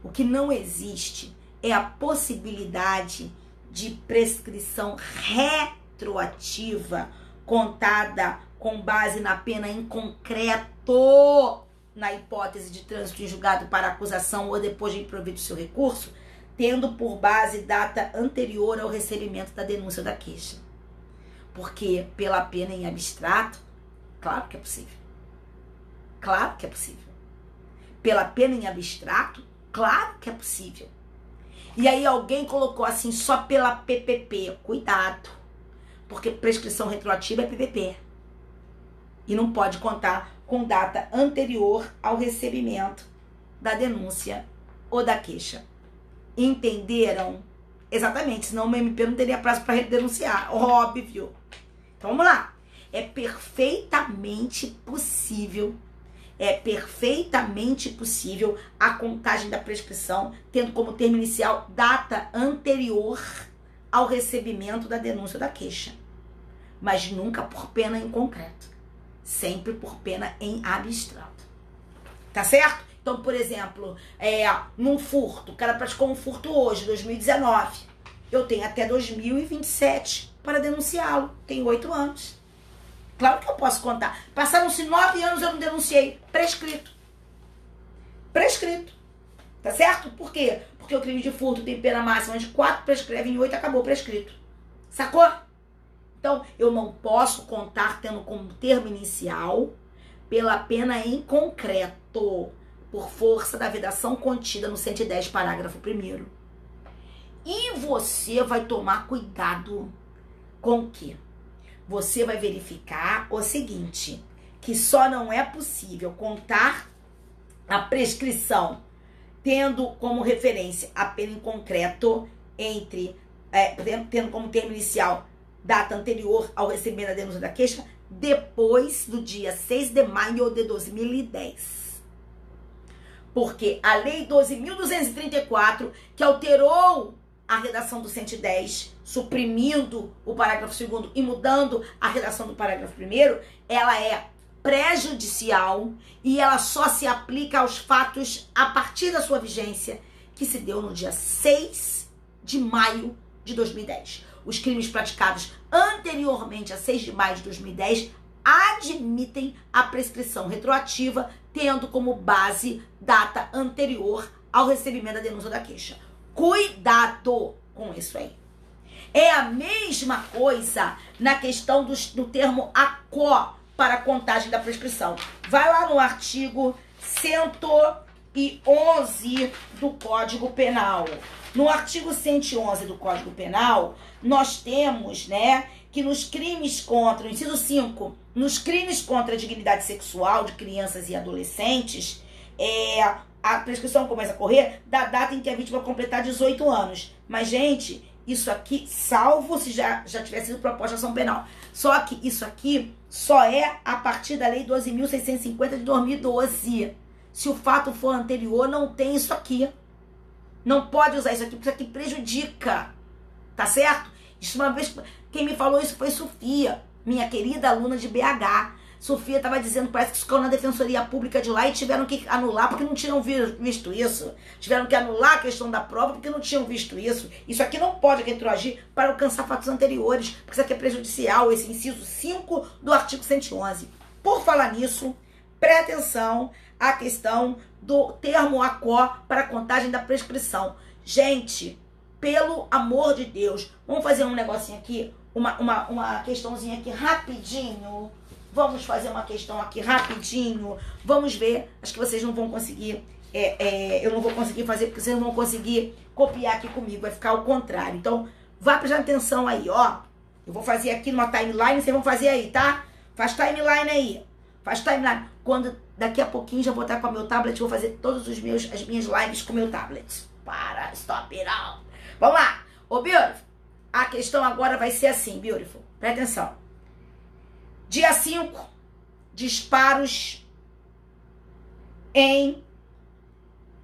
O que não existe é a possibilidade de prescrição retroativa contada com base na pena em concreto, na hipótese de trânsito em julgado para acusação ou depois de improvido seu recurso, tendo por base data anterior ao recebimento da denúncia da queixa. Porque pela pena em abstrato, claro que é possível. Claro que é possível. Pela pena em abstrato, claro que é possível. E aí alguém colocou assim, só pela PPP. Cuidado. Porque prescrição retroativa é PPP. E não pode contar com data anterior ao recebimento da denúncia ou da queixa. Entenderam? Exatamente, senão o MP não teria prazo para denunciar. Óbvio. Então vamos lá. É perfeitamente possível a contagem da prescrição, tendo como termo inicial data anterior ao recebimento da denúncia da queixa. Mas nunca por pena em concreto. Sempre por pena em abstrato. Tá certo? Então, por exemplo, num furto, o cara praticou um furto hoje, 2019. Eu tenho até 2027 para denunciá-lo. Tenho 8 anos. Claro que eu posso contar. Passaram-se 9 anos, eu não denunciei. Prescrito. Prescrito. Tá certo? Por quê? Porque o crime de furto tem pena máxima de 4, prescreve em 8, acabou prescrito. Sacou? Então, eu não posso contar tendo como termo inicial pela pena em concreto, por força da vedação contida no 110, parágrafo 1º. E você vai tomar cuidado com o quê? Você vai verificar o seguinte, que só não é possível contar a prescrição tendo como referência a pena em concreto tendo como termo inicial data anterior ao recebimento da denúncia da queixa, depois do dia 6 de maio de 2010. Porque a Lei 12.234, que alterou a redação do 110, suprimindo o parágrafo 2º e mudando a redação do parágrafo 1º, ela é prejudicial e ela só se aplica aos fatos a partir da sua vigência, que se deu no dia 6 de maio de 2010. Os crimes praticados anteriormente a 6 de maio de 2010 admitem a prescrição retroativa, tendo como base data anterior ao recebimento da denúncia da queixa. Cuidado com isso aí. É a mesma coisa na questão do termo ACO para a contagem da prescrição. Vai lá no artigo 111 do Código Penal. No artigo 111 do Código Penal, nós temos, né, que nos crimes contra, no inciso 5, nos crimes contra a dignidade sexual de crianças e adolescentes, a prescrição começa a correr da data em que a vítima completar 18 anos. Mas, gente, isso aqui, salvo se já tivesse sido proposta ação penal. Só que isso aqui só é a partir da Lei 12.650 de 2012. Se o fato for anterior, não tem isso aqui. Não pode usar isso aqui, porque isso aqui prejudica. Tá certo? Isso uma vez, quem me falou isso foi Sofia, minha querida aluna de BH. Sofia estava dizendo, parece que ficou na Defensoria Pública de lá e tiveram que anular porque não tinham visto isso. Tiveram que anular a questão da prova porque não tinham visto isso. Isso aqui não pode retroagir para alcançar fatos anteriores, porque isso aqui é prejudicial, esse inciso 5 do artigo 111. Por falar nisso, preste atenção à questão do termo ACO para a contagem da prescrição. Gente, pelo amor de Deus, vamos fazer um negocinho aqui, uma questãozinha aqui rapidinho. Vamos fazer uma questão aqui rapidinho. Vamos ver. Acho que vocês não vão conseguir. Eu não vou conseguir fazer porque vocês não vão conseguir copiar aqui comigo. Vai ficar ao contrário. Então, vá prestando atenção aí, ó. Eu vou fazer aqui numa timeline. Vocês vão fazer aí, tá? Faz timeline aí. Faz timeline. Quando daqui a pouquinho já vou estar com o meu tablet. Vou fazer todas as minhas lives com o meu tablet. Para, stop it all. Vamos lá. Ô, Beautiful. A questão agora vai ser assim, Beautiful. Presta atenção. Dia 5, disparos em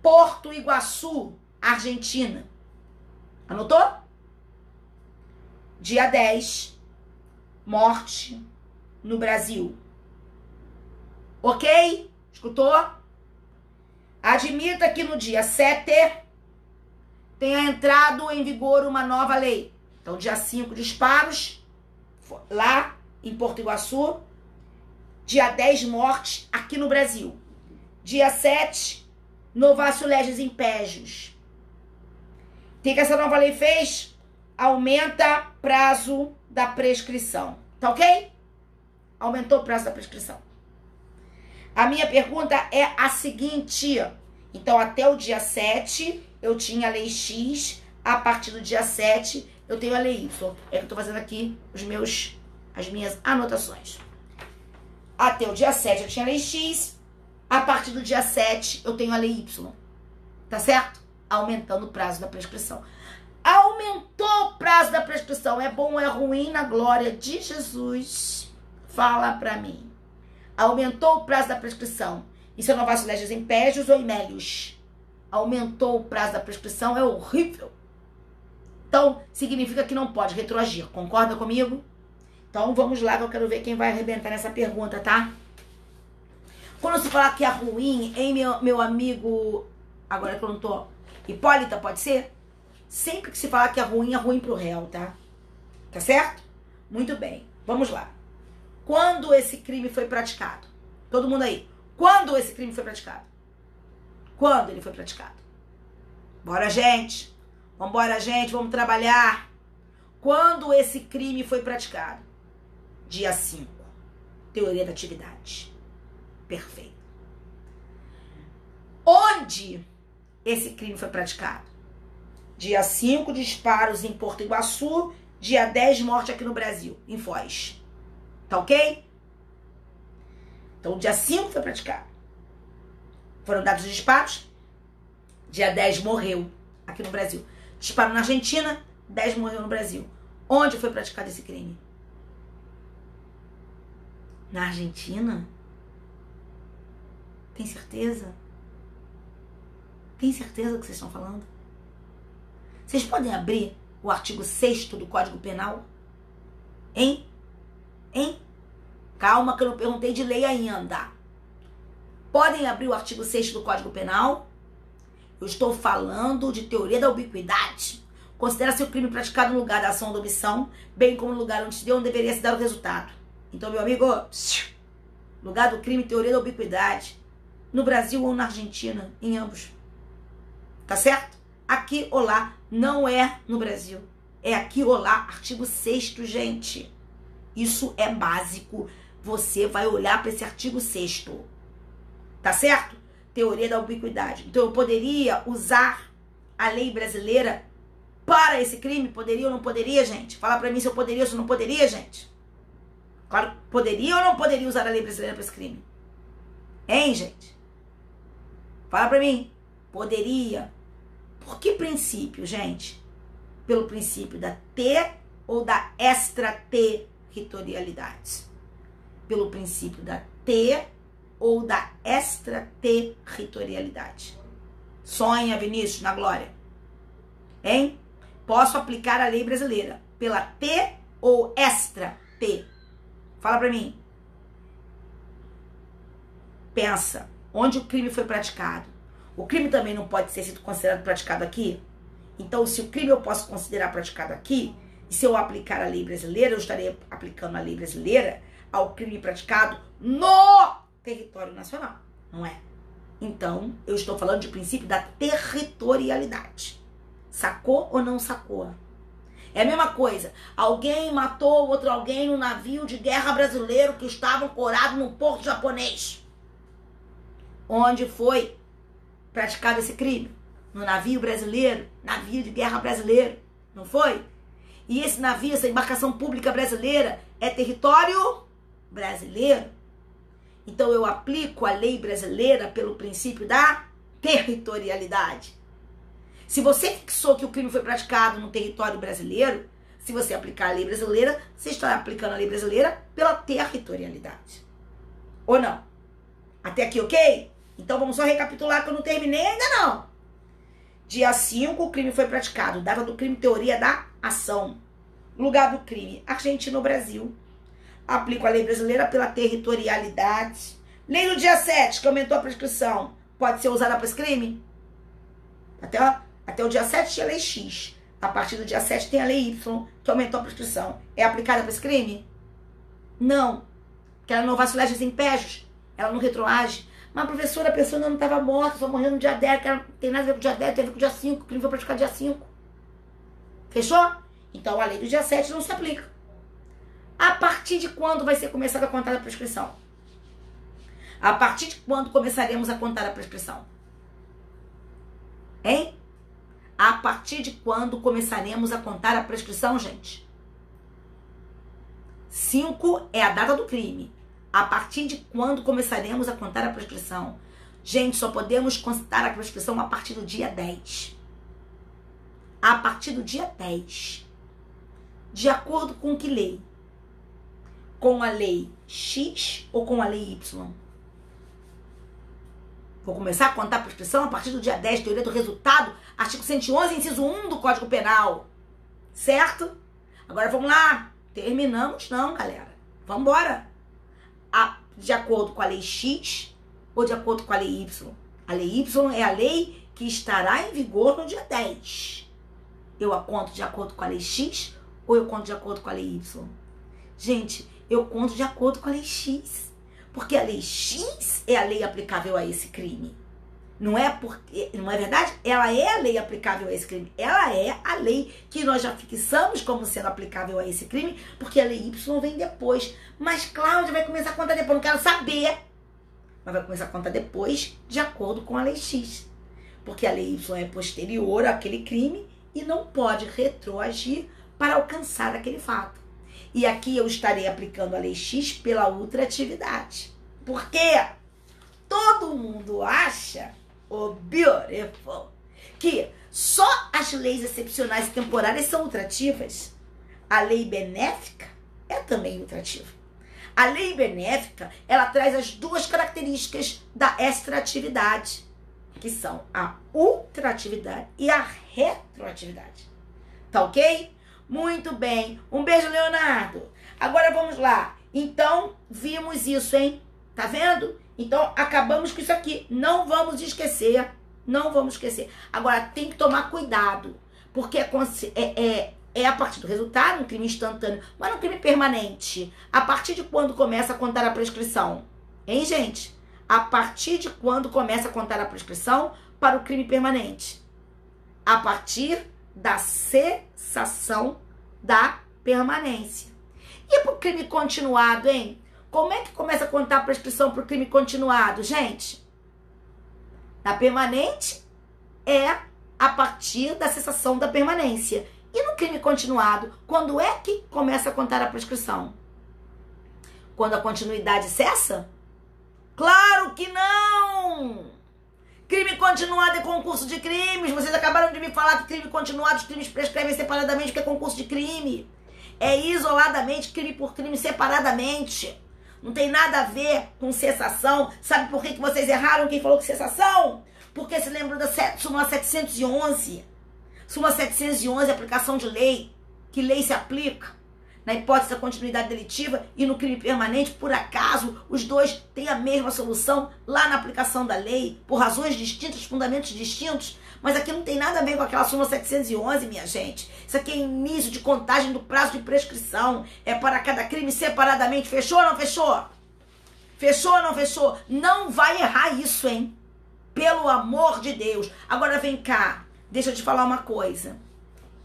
Porto Iguaçu, Argentina. Anotou? Dia 10, morte no Brasil. Ok? Escutou? Admita que no dia 7 tenha entrado em vigor uma nova lei. Então, dia 5, disparos lá em Porto Iguaçu. Dia 10, mortes aqui no Brasil. Dia 7, novatio legis impégios. O que essa nova lei fez? Aumenta prazo da prescrição. Tá ok? Aumentou o prazo da prescrição. A minha pergunta é a seguinte. Então, até o dia 7, eu tinha a lei X. A partir do dia 7, eu tenho a lei Y. É que eu tô fazendo aqui as minhas anotações. Até o dia 7 eu tinha a lei X. A partir do dia 7 eu tenho a lei Y. Tá certo? Aumentando o prazo da prescrição. Aumentou o prazo da prescrição. É bom ou é ruim? Na glória de Jesus. Fala pra mim. Aumentou o prazo da prescrição. Isso é novatio legis impégios ou imélios? Aumentou o prazo da prescrição. É horrível. Então, significa que não pode retroagir. Concorda comigo? Então, vamos lá que eu quero ver quem vai arrebentar nessa pergunta, tá? Quando se falar que é ruim, hein, meu amigo... Agora que eu não tô... Hipólita, pode ser? Sempre que se falar que é ruim pro réu, tá? Tá certo? Muito bem. Vamos lá. Quando esse crime foi praticado? Todo mundo aí. Quando esse crime foi praticado? Quando ele foi praticado? Bora, gente. Vambora, gente. Vamos trabalhar. Quando esse crime foi praticado? Dia 5. Teoria da atividade. Perfeito. Onde esse crime foi praticado? Dia 5, disparos em Porto Iguaçu. Dia 10, morte aqui no Brasil, em Foz. Tá ok? Então, dia 5 foi praticado. Foram dados os disparos. Dia 10 morreu aqui no Brasil. Disparo na Argentina, 10 morreu no Brasil. Onde foi praticado esse crime? Na Argentina? Tem certeza? Tem certeza do que vocês estão falando? Vocês podem abrir o artigo 6º do Código Penal? Hein? Hein? Calma que eu não perguntei de lei ainda. Podem abrir o artigo 6º do Código Penal? Eu estou falando de teoria da ubiquidade. Considera-se o crime praticado no lugar da ação ou da omissão, bem como no lugar onde se deu, onde deveria se dar o resultado. Então, meu amigo, lugar do crime, teoria da ubiquidade, no Brasil ou na Argentina, em ambos. Tá certo? Aqui ou lá, não é no Brasil. É aqui ou lá, artigo 6º, gente. Isso é básico. Você vai olhar para esse artigo 6º. Tá certo? Teoria da ubiquidade. Então, eu poderia usar a lei brasileira para esse crime? Poderia ou não poderia, gente? Fala pra mim se eu poderia ou se não poderia, gente. Claro, poderia ou não poderia usar a lei brasileira para esse crime? Hein, gente? Fala pra mim. Poderia. Por que princípio, gente? Pelo princípio da ou da extraterritorialidade. Pelo princípio da ou da extraterritorialidade. Sonha, Vinícius, na glória. Hein? Posso aplicar a lei brasileira pela T ou extra T? Fala pra mim. Pensa, onde o crime foi praticado? O crime também não pode ser sido considerado praticado aqui? Então, se o crime eu posso considerar praticado aqui, e se eu aplicar a lei brasileira, eu estarei aplicando a lei brasileira ao crime praticado no território nacional, não é? Então, eu estou falando de princípio da territorialidade. Sacou ou não sacou? É a mesma coisa. Alguém matou outro alguém no navio de guerra brasileiro que estava ancorado no porto japonês. Onde foi praticado esse crime? No navio brasileiro, navio de guerra brasileiro, não foi? E esse navio, essa embarcação pública brasileira, é território brasileiro. Então eu aplico a lei brasileira pelo princípio da territorialidade. Se você fixou que o crime foi praticado no território brasileiro, se você aplicar a lei brasileira, você estará aplicando a lei brasileira pela territorialidade. Ou não? Até aqui, ok? Então vamos só recapitular que eu não terminei ainda não. Dia 5, o crime foi praticado. Data do crime, teoria da ação. Lugar do crime, Argentina ou Brasil. Aplico a lei brasileira pela territorialidade. Lei do dia 7, que aumentou a prescrição. Pode ser usada para esse crime? Até o dia 7 tinha a lei X. A partir do dia 7 tem a lei Y, que aumentou a prescrição. É aplicada para esse crime? Não. Porque ela não vacila em pejos. Ela não retroage. Mas, professora, a pessoa não estava morta, só morreu no dia 10, que não tem nada a ver com o dia 10, tem a ver com o dia 5, o crime foi praticado dia 5. Fechou? Então, a lei do dia 7 não se aplica. A partir de quando vai ser começada a contar a prescrição? A partir de quando começaremos a contar a prescrição? Hein? A partir de quando começaremos a contar a prescrição, gente? 5 é a data do crime. A partir de quando começaremos a contar a prescrição? Gente, só podemos contar a prescrição a partir do dia 10. A partir do dia 10. De acordo com que lei? Com a lei X ou com a lei Y? Vou começar a contar a prescrição a partir do dia 10, teoria do resultado, artigo 111, inciso 1 do Código Penal. Certo? Agora vamos lá. Terminamos não, galera. Vamos embora. De acordo com a lei X ou de acordo com a lei Y? A lei Y é a lei que estará em vigor no dia 10. Eu a conto de acordo com a lei X ou eu conto de acordo com a lei Y? Gente, Eu conto de acordo com a lei X. Porque a lei X é a lei aplicável a esse crime. Não é verdade? Ela é a lei aplicável a esse crime. Ela é a lei que nós já fixamos como sendo aplicável a esse crime, porque a lei Y vem depois. Mas Cláudia vai começar a contar depois. Não quero saber. Mas vai começar a contar depois, de acordo com a lei X. Porque a lei Y é posterior àquele crime e não pode retroagir para alcançar aquele fato. E aqui eu estarei aplicando a lei X pela ultratividade. Por quê? Todo mundo acha, beautiful, que só as leis excepcionais e temporárias são ultrativas. A lei benéfica é também ultrativa. A lei benéfica, ela traz as duas características da extratividade, que são a ultratividade e a retroatividade. Tá ok? Muito bem. Um beijo, Leonardo. Agora vamos lá. Então, vimos isso, hein? Tá vendo? Então, acabamos com isso aqui. Não vamos esquecer. Não vamos esquecer. Agora, tem que tomar cuidado. Porque é a partir do resultado, um crime instantâneo, mas um crime permanente. A partir de quando começa a contar a prescrição? Hein, gente? A partir de quando começa a contar a prescrição para o crime permanente? A partir da cessação da permanência. E para o crime continuado, hein? Como é que começa a contar a prescrição para o crime continuado, gente? Na permanente é a partir da cessação da permanência. E no crime continuado, quando é que começa a contar a prescrição? Quando a continuidade cessa? Claro que não! Crime continuado é concurso de crimes. Vocês acabaram de me falar que crime continuado, os crimes prescrevem separadamente, porque é concurso de crime. É isoladamente, crime por crime, separadamente. Não tem nada a ver com cessação. Sabe por que vocês erraram quem falou que cessação? Porque se lembram da súmula 711. Súmula 711, aplicação de lei. Que lei se aplica? Na hipótese da continuidade delitiva e no crime permanente, por acaso, os dois têm a mesma solução lá na aplicação da lei, por razões distintas, fundamentos distintos, mas aqui não tem nada a ver com aquela súmula 711, minha gente. Isso aqui é início de contagem do prazo de prescrição, é para cada crime separadamente. Fechou ou não fechou? Fechou ou não fechou? Não vai errar isso, hein? Pelo amor de Deus. Agora vem cá, deixa eu te falar uma coisa.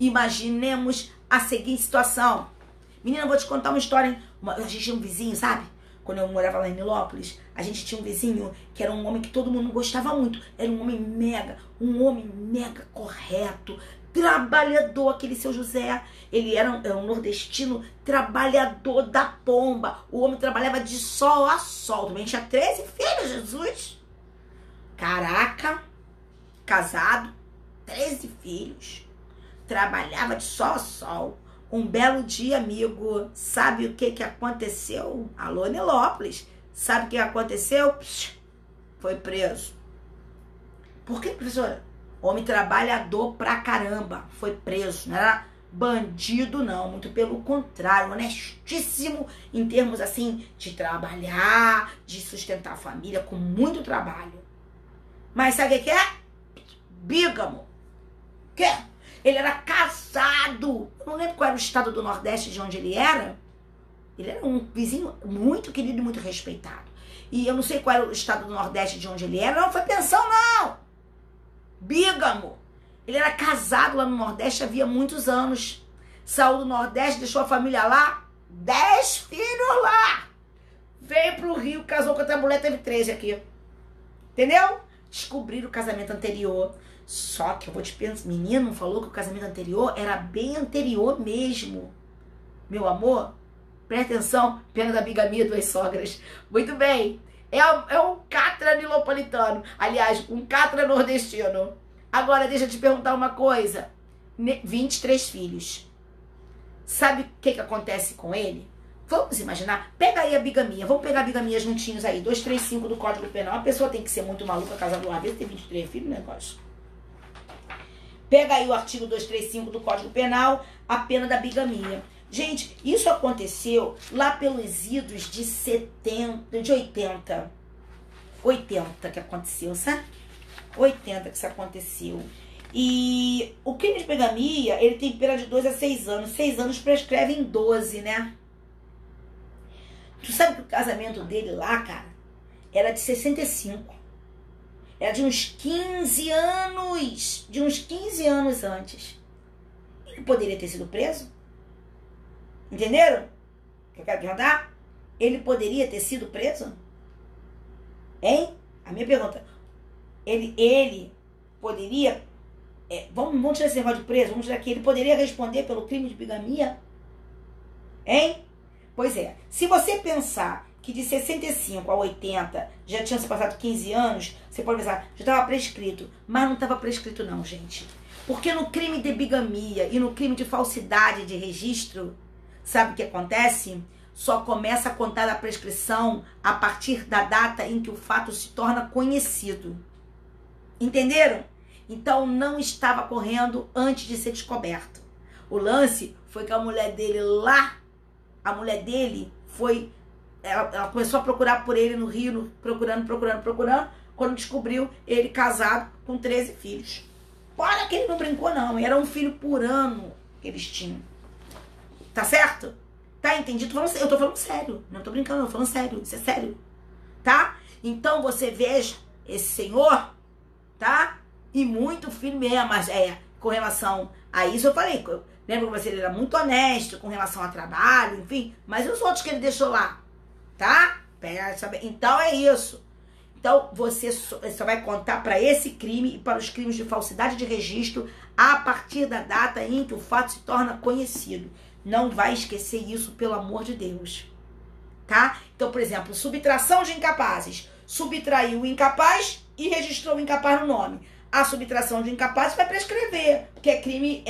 Imaginemos a seguinte situação. Menina, eu vou te contar uma história, hein? A gente tinha um vizinho, sabe? Quando eu morava lá em Nilópolis, a gente tinha um vizinho que era um homem que todo mundo gostava muito. Era um homem mega correto, trabalhador, aquele seu José. Ele era um nordestino trabalhador da pomba. O homem trabalhava de sol a sol. Também tinha 13 filhos, Jesus. Caraca, casado, 13 filhos. Trabalhava de sol a sol. Um belo dia, amigo, sabe o que aconteceu? Alô, Nilópolis, sabe o que aconteceu? Foi preso. Por que, professora? Homem trabalhador pra caramba, foi preso. Não era bandido, não, muito pelo contrário, honestíssimo em termos, assim, de trabalhar, de sustentar a família com muito trabalho. Mas sabe o que é? Bígamo. Que? Ele era casado. Eu não lembro qual era o estado do Nordeste de onde ele era. Ele era um vizinho muito querido e muito respeitado. E eu não sei qual era o estado do Nordeste de onde ele era. Não foi pensão, não. Bígamo. Ele era casado lá no Nordeste havia muitos anos. Saiu do Nordeste, deixou a família lá. 10 filhos lá. Veio pro Rio, casou com outra mulher, teve 13 aqui. Entendeu? Descobriram o casamento anterior. Só que eu vou te pensar, menino falou que o casamento anterior era bem anterior mesmo. Meu amor, presta atenção, pena da bigamia das sogras. Muito bem, é um catra nilopolitano, aliás, um catra nordestino. Agora deixa eu te perguntar uma coisa, 23 filhos. Sabe o que acontece com ele? Vamos imaginar, pega aí a bigamia, vamos pegar a bigamia juntinhos aí, 235 do Código Penal. A pessoa tem que ser muito maluca, casar de uma vez, ter 23 filhos, negócio. Pega aí o artigo 235 do Código Penal, a pena da bigamia. Gente, isso aconteceu lá pelos idos de 80. 80 que aconteceu, sabe? 80 que isso aconteceu. E o crime de bigamia, ele tem pena de 2 a 6 anos. 6 anos prescreve em 12, né? Tu sabe que o casamento dele lá, cara, era de 65. Era de uns 15 anos. De uns 15 anos antes. Ele poderia ter sido preso? Entenderam? O que eu quero perguntar? Ele poderia ter sido preso? Hein? A minha pergunta. Ele poderia... vamos tirar esse negócio de preso? Vamos tirar aqui. Ele poderia responder pelo crime de bigamia? Hein? Pois é. Se você pensar que de 65 a 80 já tinha se passado 15 anos, você pode pensar, já estava prescrito. Mas não estava prescrito não, gente. Porque no crime de bigamia e no crime de falsidade de registro, sabe o que acontece? Só começa a contar a prescrição a partir da data em que o fato se torna conhecido. Entenderam? Então não estava correndo antes de ser descoberto. O lance foi que a mulher dele lá, a mulher dele foi... Ela começou a procurar por ele no Rio, procurando. Quando descobriu ele casado com 13 filhos. Olha que ele não brincou não, era um filho por ano que eles tinham. Tá certo? Tá entendido? Eu tô falando sério, não tô brincando, eu tô falando sério, isso é sério. Tá? Então você veja esse senhor, tá? E muito filho mesmo, mas com relação a isso eu falei, lembra que ele era muito honesto com relação ao trabalho, enfim, mas e os outros que ele deixou lá? Tá? Então é isso. Então você só vai contar para esse crime e para os crimes de falsidade de registro a partir da data em que o fato se torna conhecido. Não vai esquecer isso, pelo amor de Deus. Tá? Então, por exemplo, subtração de incapazes. Subtraiu o incapaz e registrou o incapaz no nome. A subtração de incapazes vai prescrever, porque é crime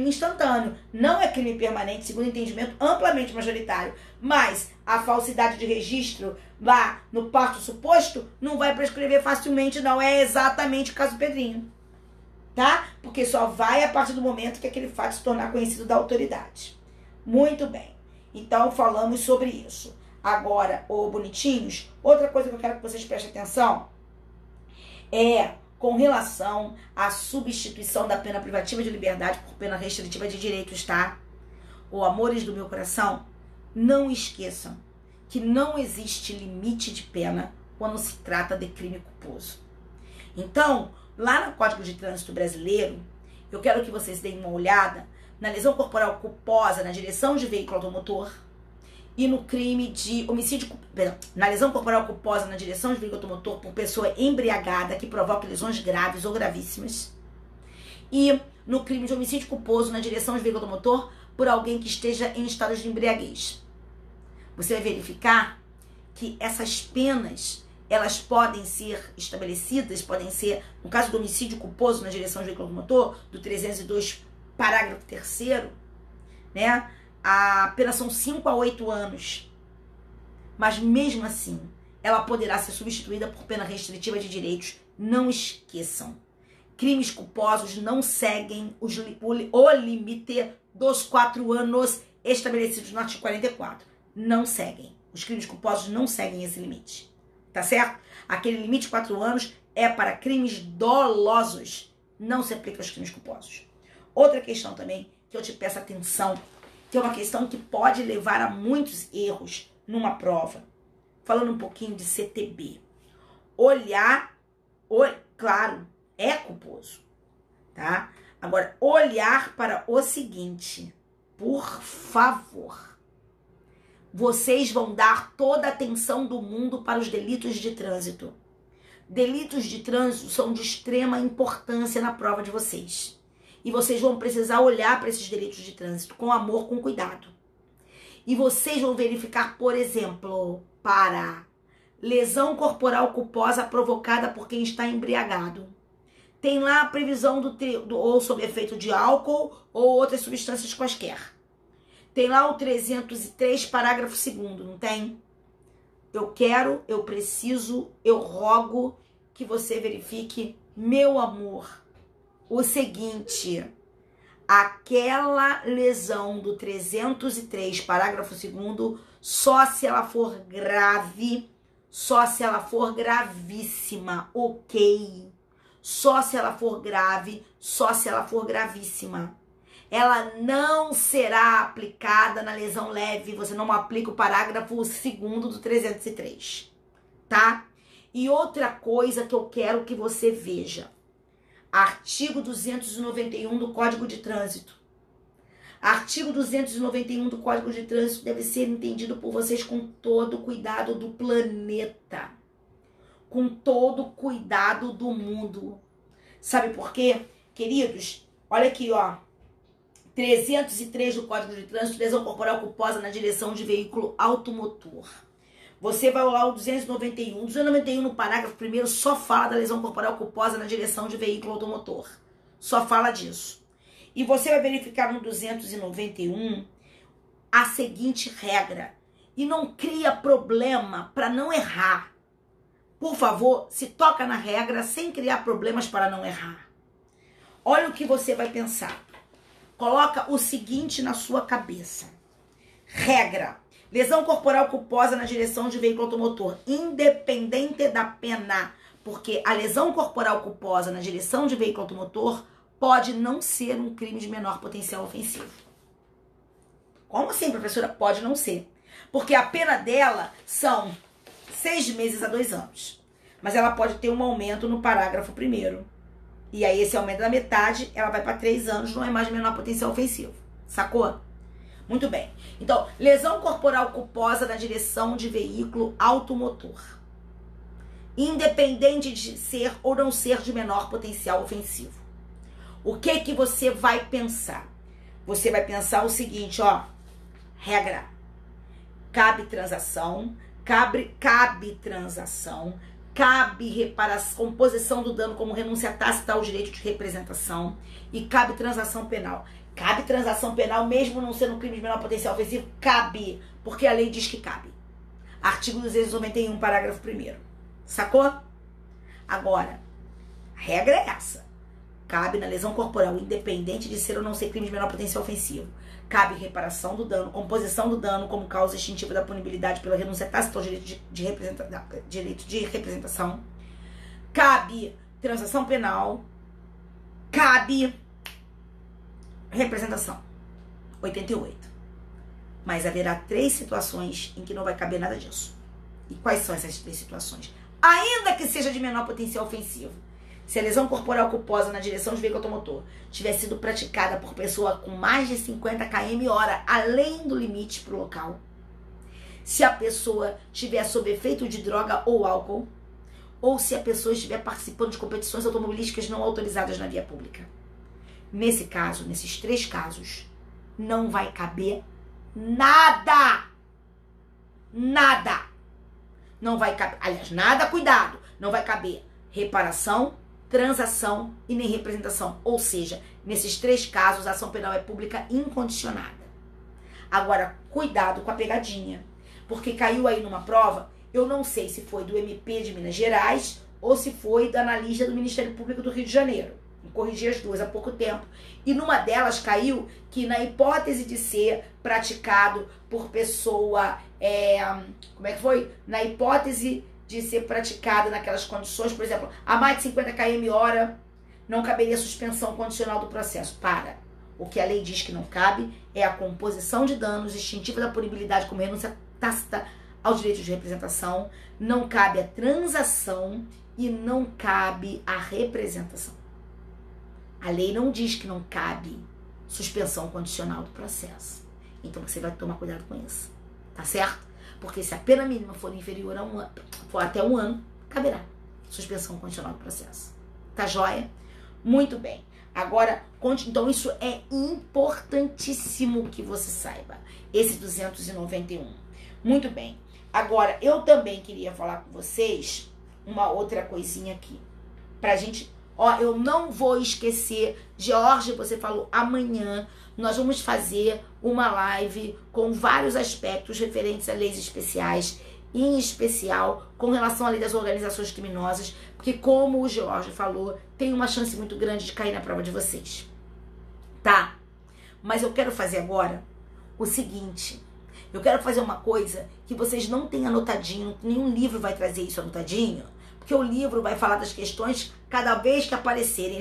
instantâneo. Não é crime permanente, segundo entendimento amplamente majoritário. Mas a falsidade de registro lá no parto suposto não vai prescrever facilmente, não. É exatamente o caso Pedrinho. Tá? Porque só vai a partir do momento que aquele fato se tornar conhecido da autoridade. Muito bem. Então falamos sobre isso. Agora, ô bonitinhos, outra coisa que eu quero que vocês prestem atenção é com relação à substituição da pena privativa de liberdade por pena restritiva de direitos, tá? Ô amores do meu coração, não esqueçam que não existe limite de pena quando se trata de crime culposo. Então, lá no Código de Trânsito Brasileiro, eu quero que vocês deem uma olhada na lesão corporal culposa na direção de veículo automotor e no crime de homicídio, na lesão corporal culposa na direção de veículo automotor por pessoa embriagada que provoca lesões graves ou gravíssimas, e no crime de homicídio culposo na direção de veículo automotor por alguém que esteja em estado de embriaguez. Você vai verificar que essas penas, elas podem ser estabelecidas, podem ser, no caso do homicídio culposo na direção de veículo automotor, do 302, parágrafo 3º, né? A pena são 5 a 8 anos. Mas mesmo assim, ela poderá ser substituída por pena restritiva de direitos. Não esqueçam. Crimes culposos não seguem o limite dos 4 anos estabelecidos no artigo 44. Não seguem. Os crimes culposos não seguem esse limite. Tá certo? Aquele limite de 4 anos é para crimes dolosos. Não se aplica aos crimes culposos. Outra questão também que eu te peço atenção, que é uma questão que pode levar a muitos erros numa prova. Falando um pouquinho de CTB. Claro, é culposo, tá? Agora, olhar para o seguinte, por favor. Vocês vão dar toda a atenção do mundo para os delitos de trânsito. Delitos de trânsito são de extrema importância na prova de vocês. E vocês vão precisar olhar para esses delitos de trânsito com amor, com cuidado. E vocês vão verificar, por exemplo, para lesão corporal culposa provocada por quem está embriagado. Tem lá a previsão ou sob efeito de álcool ou outras substâncias quaisquer. Tem lá o 303, parágrafo 2º, não tem? Eu quero, eu preciso, eu rogo que você verifique, meu amor, o seguinte: aquela lesão do 303, parágrafo 2º, só se ela for grave, só se ela for gravíssima, ok? Só se ela for grave, só se ela for gravíssima. ela não será aplicada na lesão leve. Você não aplica o parágrafo 2º do 303, tá? E outra coisa que eu quero que você veja. Artigo 291 do Código de Trânsito. Artigo 291 do Código de Trânsito deve ser entendido por vocês com todo o cuidado do planeta. Com todo o cuidado do mundo. Sabe por quê? Queridos, olha aqui, ó. 303 do Código de Trânsito, lesão corporal culposa na direção de veículo automotor. Você vai olhar o 291. 291 no parágrafo 1º só fala da lesão corporal culposa na direção de veículo automotor. Só fala disso. E você vai verificar no 291 a seguinte regra. E não cria problema para não errar. Por favor, se toca na regra sem criar problemas para não errar. Olha o que você vai pensar. Coloca o seguinte na sua cabeça. Regra. Lesão corporal culposa na direção de veículo automotor, independente da pena. Porque a lesão corporal culposa na direção de veículo automotor pode não ser um crime de menor potencial ofensivo. Como assim, professora? Pode não ser. Porque a pena dela são 6 meses a 2 anos. Mas ela pode ter um aumento no parágrafo 1º. E aí esse aumento da metade, ela vai para 3 anos, não é mais de menor potencial ofensivo. Sacou? Muito bem. Então, lesão corporal culposa na direção de veículo automotor. Independente de ser ou não ser de menor potencial ofensivo. O que que você vai pensar? Você vai pensar o seguinte, ó. Regra. Cabe transação, cabe transação, cabe reparação, composição do dano como renúncia tácita ao direito de representação e cabe transação penal. Cabe transação penal mesmo não sendo um crime de menor potencial ofensivo? Cabe, porque a lei diz que cabe. Artigo 291, parágrafo 1º. Sacou? Agora, a regra é essa. Cabe na lesão corporal, independente de ser ou não ser crime de menor potencial ofensivo. Cabe reparação do dano, composição do dano como causa extintiva da punibilidade pela renúncia tácita ao direito de representação. Cabe transação penal. Cabe representação. 88. Mas haverá 3 situações em que não vai caber nada disso. E quais são essas 3 situações? Ainda que seja de menor potencial ofensivo. Se a lesão corporal culposa na direção de veículo automotor tiver sido praticada por pessoa com mais de 50 km/h, além do limite para o local. Se a pessoa estiver sob efeito de droga ou álcool. Ou se a pessoa estiver participando de competições automobilísticas não autorizadas na via pública. Nesse caso, nesses 3 casos, não vai caber nada. Nada. Não vai caber, aliás, nada, cuidado. Não vai caber reparação, transação e nem representação. Ou seja, nesses 3 casos, a ação penal é pública incondicionada. Agora, cuidado com a pegadinha. Porque caiu aí numa prova, eu não sei se foi do MP de Minas Gerais ou se foi da analista do Ministério Público do Rio de Janeiro. Eu corrigi as 2 há pouco tempo. E numa delas caiu que na hipótese de ser praticado por pessoa... como é que foi? Na hipótese de ser praticado naquelas condições, por exemplo, a mais de 50 km/h, não caberia suspensão condicional do processo. Para. O que a lei diz que não cabe é a composição de danos extintiva da punibilidade como renúncia tácita ao direito de representação, não cabe a transação e não cabe a representação. A lei não diz que não cabe suspensão condicional do processo. Então você vai tomar cuidado com isso. Tá certo? Porque se a pena mínima for inferior a 1 ano, for até 1 ano, caberá suspensão condicional do processo. Tá joia? Muito bem. Agora, então isso é importantíssimo que você saiba. Esse 291. Muito bem. Agora, eu também queria falar com vocês uma outra coisinha aqui. Pra gente... Ó, eu não vou esquecer, George, você falou, amanhã nós vamos fazer uma live com vários aspectos referentes a leis especiais, em especial com relação à lei das organizações criminosas, porque como o George falou, tem uma chance muito grande de cair na prova de vocês. Tá? Mas eu quero fazer agora o seguinte, eu quero fazer uma coisa que vocês não têm anotadinho, nenhum livro vai trazer isso anotadinho, Porque o livro vai falar das questões cada vez que aparecerem.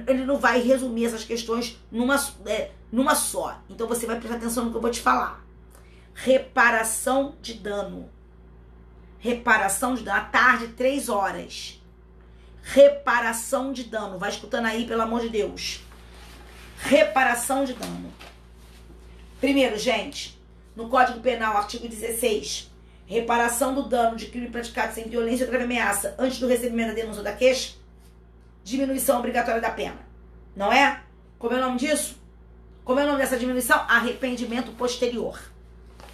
Ele não vai resumir essas questões numa só. Então você vai prestar atenção no que eu vou te falar. Reparação de dano. Reparação de dano. À tarde, 3 horas. Reparação de dano. Vai escutando aí, pelo amor de Deus. Reparação de dano. Primeiro, gente, no Código Penal, artigo 16, reparação do dano de crime praticado sem violência ou grave ameaça antes do recebimento da denúncia ou da queixa, diminuição obrigatória da pena. Não é? Como é o nome disso? Como é o nome dessa diminuição? Arrependimento posterior.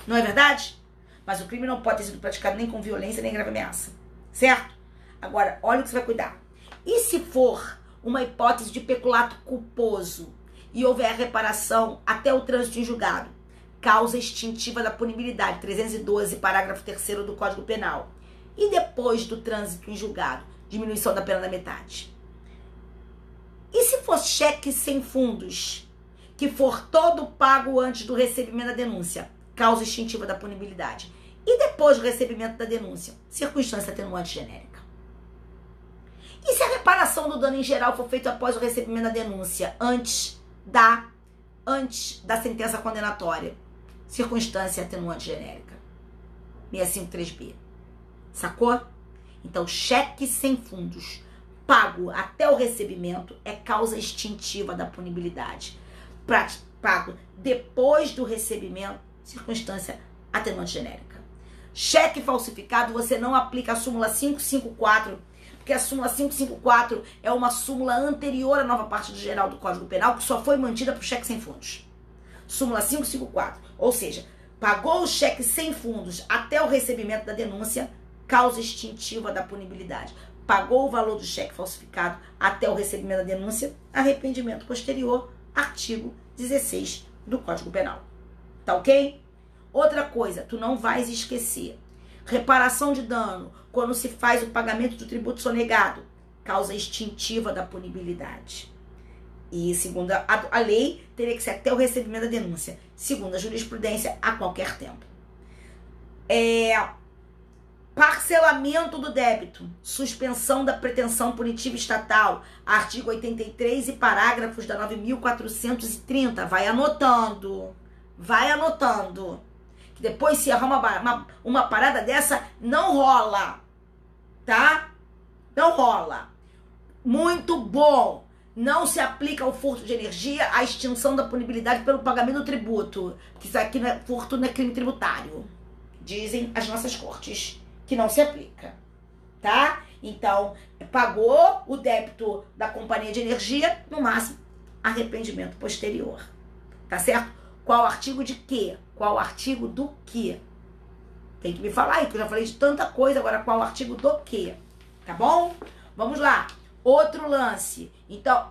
Não é verdade? Mas o crime não pode ter sido praticado nem com violência nem grave ameaça. Certo? Agora, olha o que você vai cuidar. E se for uma hipótese de peculato culposo e houver reparação até o trânsito em julgado, causa extintiva da punibilidade, 312, parágrafo 3º do Código Penal. E depois do trânsito em julgado, diminuição da pena da metade. E se for cheque sem fundos, que for todo pago antes do recebimento da denúncia, causa extintiva da punibilidade. E depois do recebimento da denúncia, circunstância atenuante genérica. E se a reparação do dano em geral for feita após o recebimento da denúncia, antes da sentença condenatória, circunstância atenuante genérica. 653B. Sacou? Então, cheque sem fundos, pago até o recebimento, é causa extintiva da punibilidade. Pago depois do recebimento, circunstância atenuante genérica. Cheque falsificado, você não aplica a súmula 554, porque a súmula 554 é uma súmula anterior à nova parte do geral do Código Penal, que só foi mantida para o cheque sem fundos. Súmula 554, ou seja, pagou o cheque sem fundos até o recebimento da denúncia, causa extintiva da punibilidade. Pagou o valor do cheque falsificado até o recebimento da denúncia, arrependimento posterior, artigo 16 do Código Penal. Tá ok? Outra coisa, tu não vais esquecer. Reparação de dano, quando se faz o pagamento do tributo sonegado, causa extintiva da punibilidade. E segundo a lei, teria que ser até o recebimento da denúncia. Segundo a jurisprudência, a qualquer tempo. Parcelamento do débito, suspensão da pretensão punitiva estatal, artigo 83 e parágrafos da 9.430. Vai anotando. Que depois, se errar uma parada dessa, não rola. Tá? Não rola. Muito bom. Não se aplica ao furto de energia a extinção da punibilidade pelo pagamento do tributo. Que isso aqui não é furto, não é crime tributário. Dizem as nossas cortes que não se aplica. Tá? Então, pagou o débito da companhia de energia, no máximo, arrependimento posterior. Tá certo? Qual artigo de quê? Qual artigo do quê? Tem que me falar aí, que eu já falei de tanta coisa, agora qual artigo do quê? Tá bom? Vamos lá. Outro lance. Então,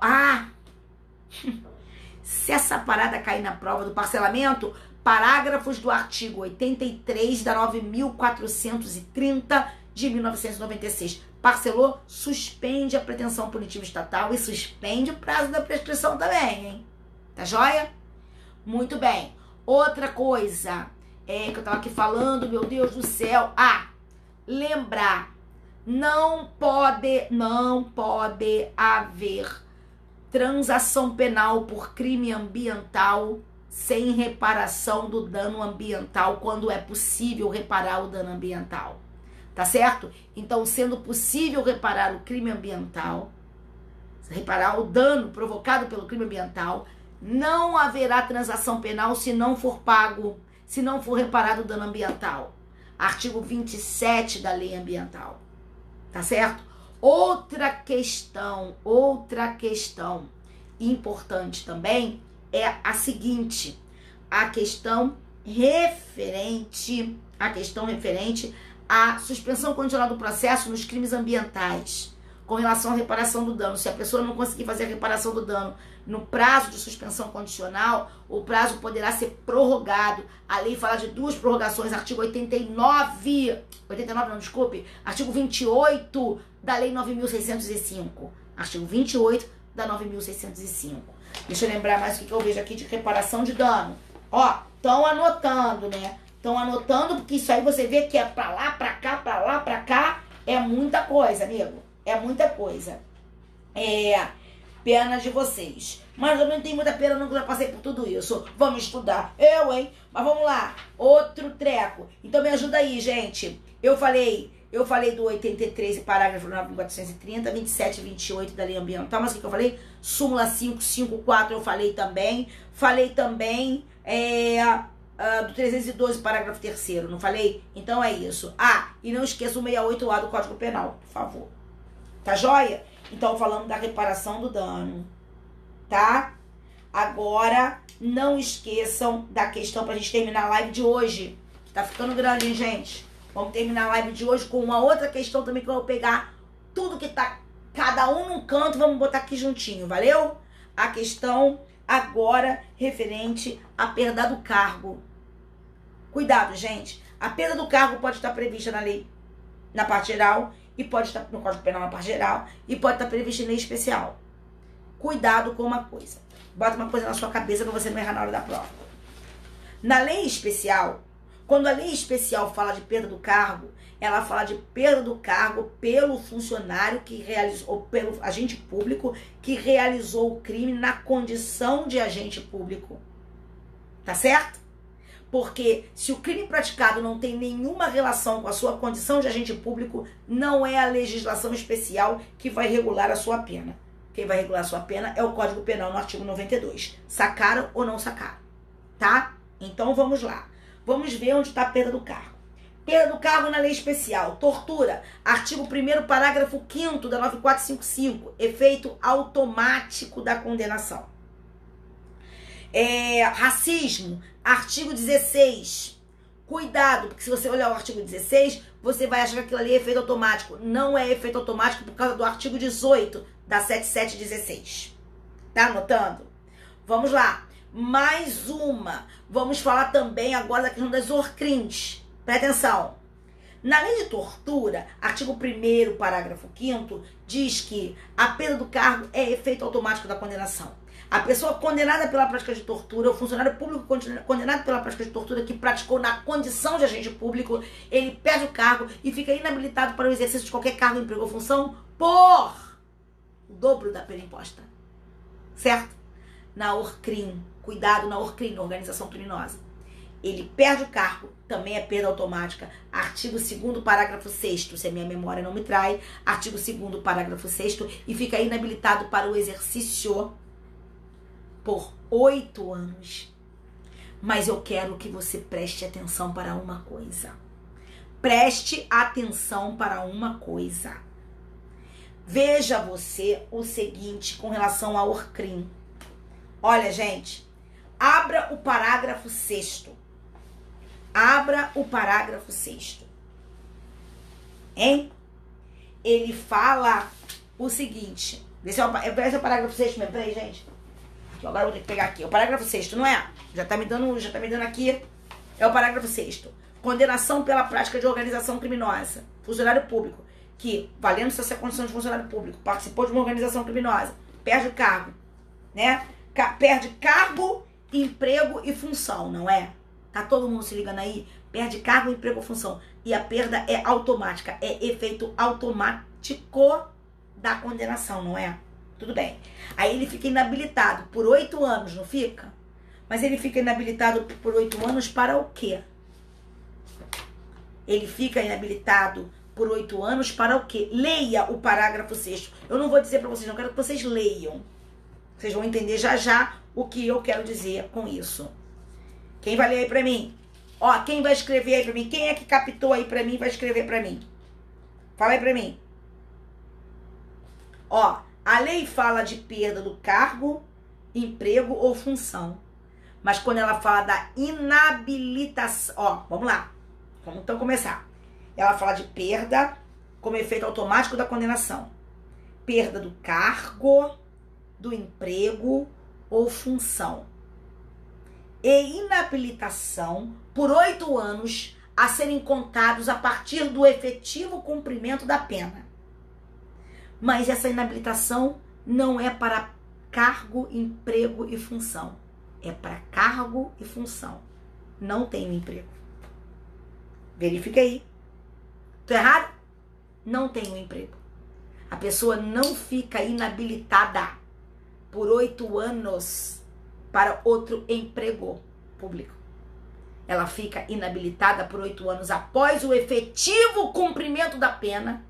se essa parada cair na prova do parcelamento, parágrafos do artigo 83 da 9.430 de 1996. Parcelou, suspende a pretensão punitiva estatal e suspende o prazo da prescrição também, hein? Tá joia? Muito bem. Outra coisa que eu tava aqui falando, meu Deus do céu. Lembrar. Não pode haver transação penal por crime ambiental sem reparação do dano ambiental, quando é possível reparar o dano ambiental. Tá certo? Então, sendo possível reparar o crime ambiental, reparar o dano provocado pelo crime ambiental, não haverá transação penal se não for pago, se não for reparado o dano ambiental. Artigo 27 da Lei Ambiental. Tá certo? Outra questão importante também é a seguinte, a questão referente à suspensão condicional do processo nos crimes ambientais, com relação à reparação do dano. Se a pessoa não conseguir fazer a reparação do dano no prazo de suspensão condicional, o prazo poderá ser prorrogado. A lei fala de 2 prorrogações, artigo artigo 28 da Lei 9.605. Artigo 28 da 9.605. Deixa eu lembrar mais o que eu vejo aqui de reparação de dano. Ó, estão anotando, né? Estão anotando, porque isso aí você vê que é pra lá, pra cá, É muita coisa, amigo. É muita coisa. Pena de vocês. Mas eu não tenho muita pena, não, que eu já passei por tudo isso. Vamos estudar. Eu, hein? Mas vamos lá. Outro treco. Então me ajuda aí, gente. Eu falei do 83, parágrafo 9.430, 27 e 28 da lei ambiental. Mas o que eu falei? Súmula 554 eu falei também. Falei também do 312, parágrafo 3º. Não falei? Então é isso. E não esqueça o 68A do Código Penal, por favor. Tá joia? Então, falando da reparação do dano, tá? Agora, não esqueçam da questão pra gente terminar a live de hoje. Tá ficando grande, hein, gente? Vamos terminar a live de hoje com uma outra questão também, que eu vou pegar tudo que tá cada um num canto, vamos botar aqui juntinho, valeu? A questão agora referente à perda do cargo. Cuidado, gente. A perda do cargo pode estar prevista na lei, na parte geral, e pode estar no Código Penal na parte geral, e pode estar prevista em lei especial. Cuidado com uma coisa. Bota uma coisa na sua cabeça pra você não errar na hora da prova. Na lei especial, quando a lei especial fala de perda do cargo, ela fala de perda do cargo pelo funcionário que realizou, ou pelo agente público que realizou o crime na condição de agente público. Tá certo? Porque se o crime praticado não tem nenhuma relação com a sua condição de agente público, não é a legislação especial que vai regular a sua pena. Quem vai regular a sua pena é o Código Penal no artigo 92. Sacaram ou não sacaram? Tá? Então vamos lá. Vamos ver onde está a perda do cargo. Perda do cargo na lei especial. Tortura. Artigo 1º, parágrafo 5º da 9455. Efeito automático da condenação. Racismo. Artigo 16. Cuidado, porque se você olhar o artigo 16, você vai achar que aquilo ali é efeito automático. Não é efeito automático por causa do artigo 18 da 7716. Tá anotando? Vamos lá. Mais uma. Vamos falar também agora da questão das ORCRIMs. Presta atenção. Na lei de tortura, artigo 1º, parágrafo 5º, diz que a perda do cargo é efeito automático da condenação. A pessoa condenada pela prática de tortura, o funcionário público condenado pela prática de tortura que praticou na condição de agente público, ele perde o cargo e fica inabilitado para o exercício de qualquer cargo, emprego ou função por o dobro da pena imposta. Certo? Na ORCRIM, cuidado na ORCRIM, organização criminosa. Ele perde o cargo, também é perda automática. Artigo 2º, parágrafo 6º, se a minha memória não me trai, artigo 2º, parágrafo 6º, e fica inabilitado para o exercício por 8 anos. Mas eu quero que você preste atenção para uma coisa. Preste atenção para uma coisa. Veja você o seguinte com relação ao ORCRIM. Olha, gente, abra o parágrafo 6º. Abra o parágrafo 6º. Hein? Ele fala o seguinte. Esse é o parágrafo 6º mesmo. Peraí, gente. Agora eu vou ter que pegar aqui. O parágrafo 6º, não é? Já tá me dando aqui. É o parágrafo 6º. Condenação pela prática de organização criminosa. Funcionário público que, valendo-se essa condição de funcionário público, participou de uma organização criminosa, perde o cargo, né? Perde cargo, emprego e função, não é? Tá todo mundo se ligando aí? Perde cargo, emprego e função. E a perda é automática. É efeito automático da condenação, não é? Tudo bem. Aí ele fica inabilitado por 8 anos, não fica? Mas ele fica inabilitado por 8 anos para o quê? Ele fica inabilitado por 8 anos para o quê? Leia o parágrafo 6º. Eu não vou dizer para vocês, não quero que vocês leiam. Vocês vão entender já já o que eu quero dizer com isso. Quem vai ler aí pra mim? Ó, quem vai escrever aí pra mim? Quem é que captou aí pra mim vai escrever pra mim? Fala aí pra mim. Ó, a lei fala de perda do cargo, emprego ou função. Mas quando ela fala da inabilitação... Ó, vamos lá. Vamos então começar. Ela fala de perda como efeito automático da condenação. Perda do cargo, do emprego ou função. E inabilitação por 8 anos a serem contados a partir do efetivo cumprimento da pena. Mas essa inabilitação não é para cargo, emprego e função. É para cargo e função. Não tenho emprego. Verifica aí. Tô errado? não tem um emprego. A pessoa não fica inabilitada por 8 anos para outro emprego público. Ela fica inabilitada por 8 anos após o efetivo cumprimento da pena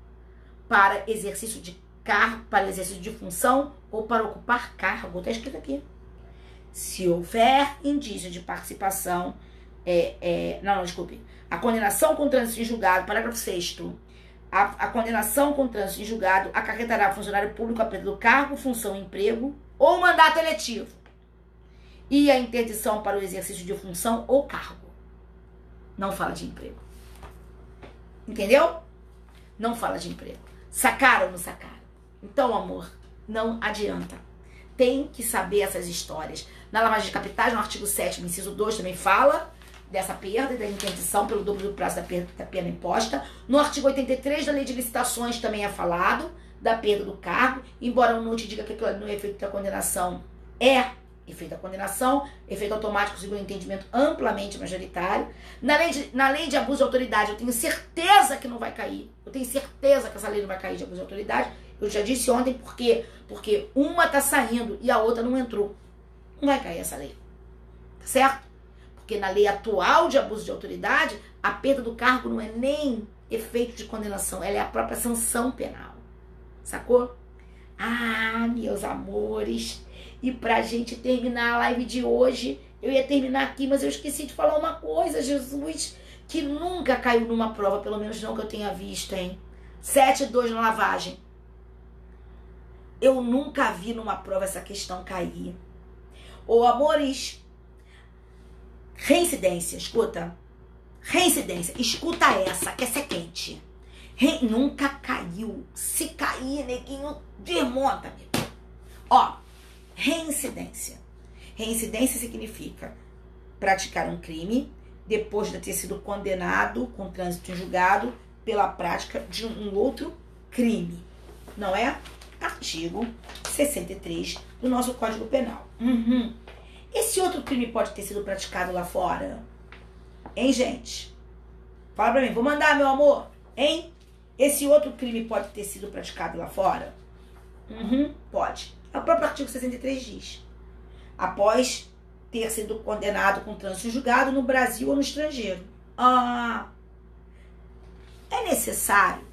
para exercício de cargo, para exercício de função ou para ocupar cargo. Está escrito aqui. Se houver indício de participação, desculpe. A condenação com trânsito em julgado, parágrafo 6º. A condenação com trânsito em julgado acarretará funcionário público a perda do cargo, função, emprego ou mandato eletivo e a interdição para o exercício de função ou cargo. Não fala de emprego. Entendeu? Não fala de emprego. Sacaram ou não sacaram? Então, amor, não adianta. Tem que saber essas histórias. Na lavagem de capitais, no artigo 7º, inciso 2, também fala dessa perda e da interdição pelo dobro do prazo da pena imposta. No artigo 83 da lei de licitações também é falado da perda do cargo, embora não te diga que aquilo no efeito da condenação é efeito da condenação, efeito automático segundo entendimento amplamente majoritário. Na lei de abuso de autoridade, eu tenho certeza que não vai cair. Eu tenho certeza que essa lei não vai cair de abuso de autoridade. Eu já disse ontem por quê? Porque uma tá saindo e a outra não entrou. Não vai cair essa lei. Tá certo? Porque na lei atual de abuso de autoridade, a perda do cargo não é nem efeito de condenação, ela é a própria sanção penal. Sacou? Ah, meus amores. E pra gente terminar a live de hoje, eu ia terminar aqui, mas eu esqueci de falar uma coisa, Jesus, que nunca caiu numa prova, pelo menos não que eu tenha visto, hein? 7-2 na lavagem. Eu nunca vi numa prova essa questão cair. Ô, amores, reincidência, escuta. Reincidência, escuta essa, que essa é quente. Nunca caiu. Se cair, neguinho, desmonta, amigo. Ó, reincidência. Reincidência significa praticar um crime depois de ter sido condenado com trânsito em julgado pela prática de um outro crime. Não é? Artigo 63 do nosso Código Penal. Esse outro crime pode ter sido praticado lá fora? Hein, gente? Fala pra mim. Vou mandar, meu amor. Hein? Esse outro crime pode ter sido praticado lá fora? Pode. O próprio artigo 63 diz. Após ter sido condenado com trânsito em julgado no Brasil ou no estrangeiro. É necessário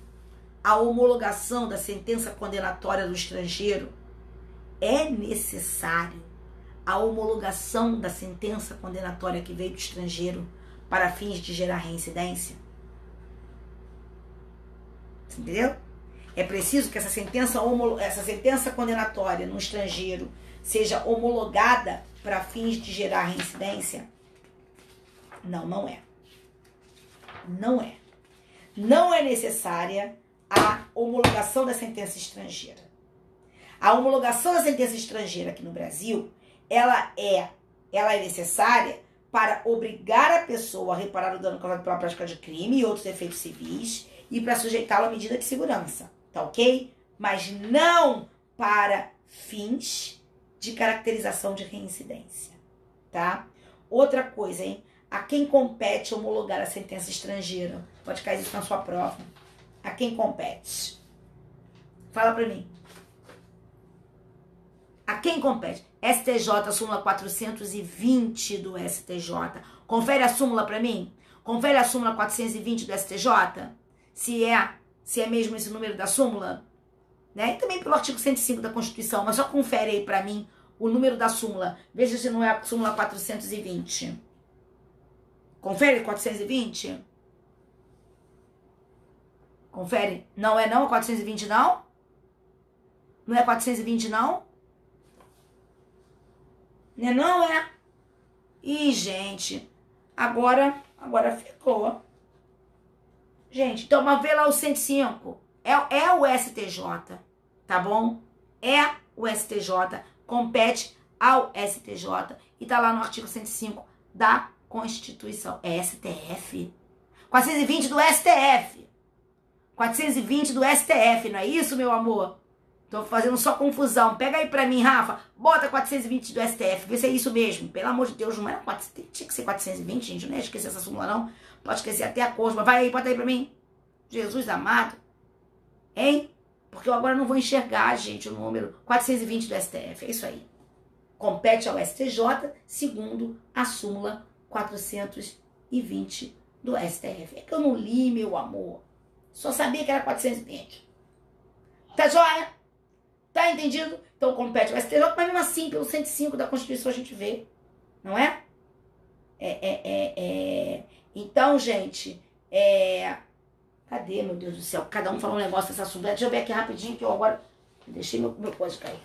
a homologação da sentença condenatória do estrangeiro? É necessário a homologação da sentença condenatória que veio do estrangeiro para fins de gerar reincidência? Entendeu? É preciso que essa sentença condenatória no estrangeiro seja homologada para fins de gerar reincidência? Não, não é. Não é. Não é necessária a homologação da sentença estrangeira. A homologação da sentença estrangeira aqui no Brasil, ela é necessária para obrigar a pessoa a reparar o dano causado pela prática de crime e outros efeitos civis e para sujeitá-lo à medida de segurança, tá ok? Mas não para fins de caracterização de reincidência, tá? Outra coisa, hein? A quem compete homologar a sentença estrangeira? Pode cair isso na sua prova. A quem compete? Fala pra mim. A quem compete? STJ, súmula 420 do STJ. Confere a súmula pra mim. Confere a súmula 420 do STJ. Se é mesmo esse número da súmula. Né? E também pelo artigo 105 da Constituição. Mas só confere aí pra mim o número da súmula. Veja se não é a súmula 420. Confere 420? Confere. Não é não a 420 não? Não é 420 não? Não é? Ih, gente. Agora ficou. Gente, então, mas vê lá o 105. É o STJ, tá bom? É o STJ, compete ao STJ e tá lá no artigo 105 da Constituição. É STF. 420 do STF. 420 do STF, não é isso, meu amor? Tô fazendo só confusão. Pega aí pra mim, Rafa. Bota 420 do STF. Vê se é isso mesmo. Pelo amor de Deus, não era 400. Tinha que ser 420, gente. Não ia esquecer essa súmula, não. Pode esquecer até a cosma. Vai aí, bota aí pra mim. Jesus amado. Hein? Porque eu agora não vou enxergar, gente, o número 420 do STF. É isso aí. Compete ao STJ, segundo a súmula 420 do STF. É que eu não li, meu amor. Só sabia que era 420. Tá joia? Tá entendido? Então compete ao STJ, mas mesmo assim, pelo 105 da Constituição a gente vê. Não é? Então, gente, cadê, meu Deus do céu? Cada um fala um negócio dessa assunto. Deixa eu ver aqui rapidinho, que eu agora deixei meu coisa cair.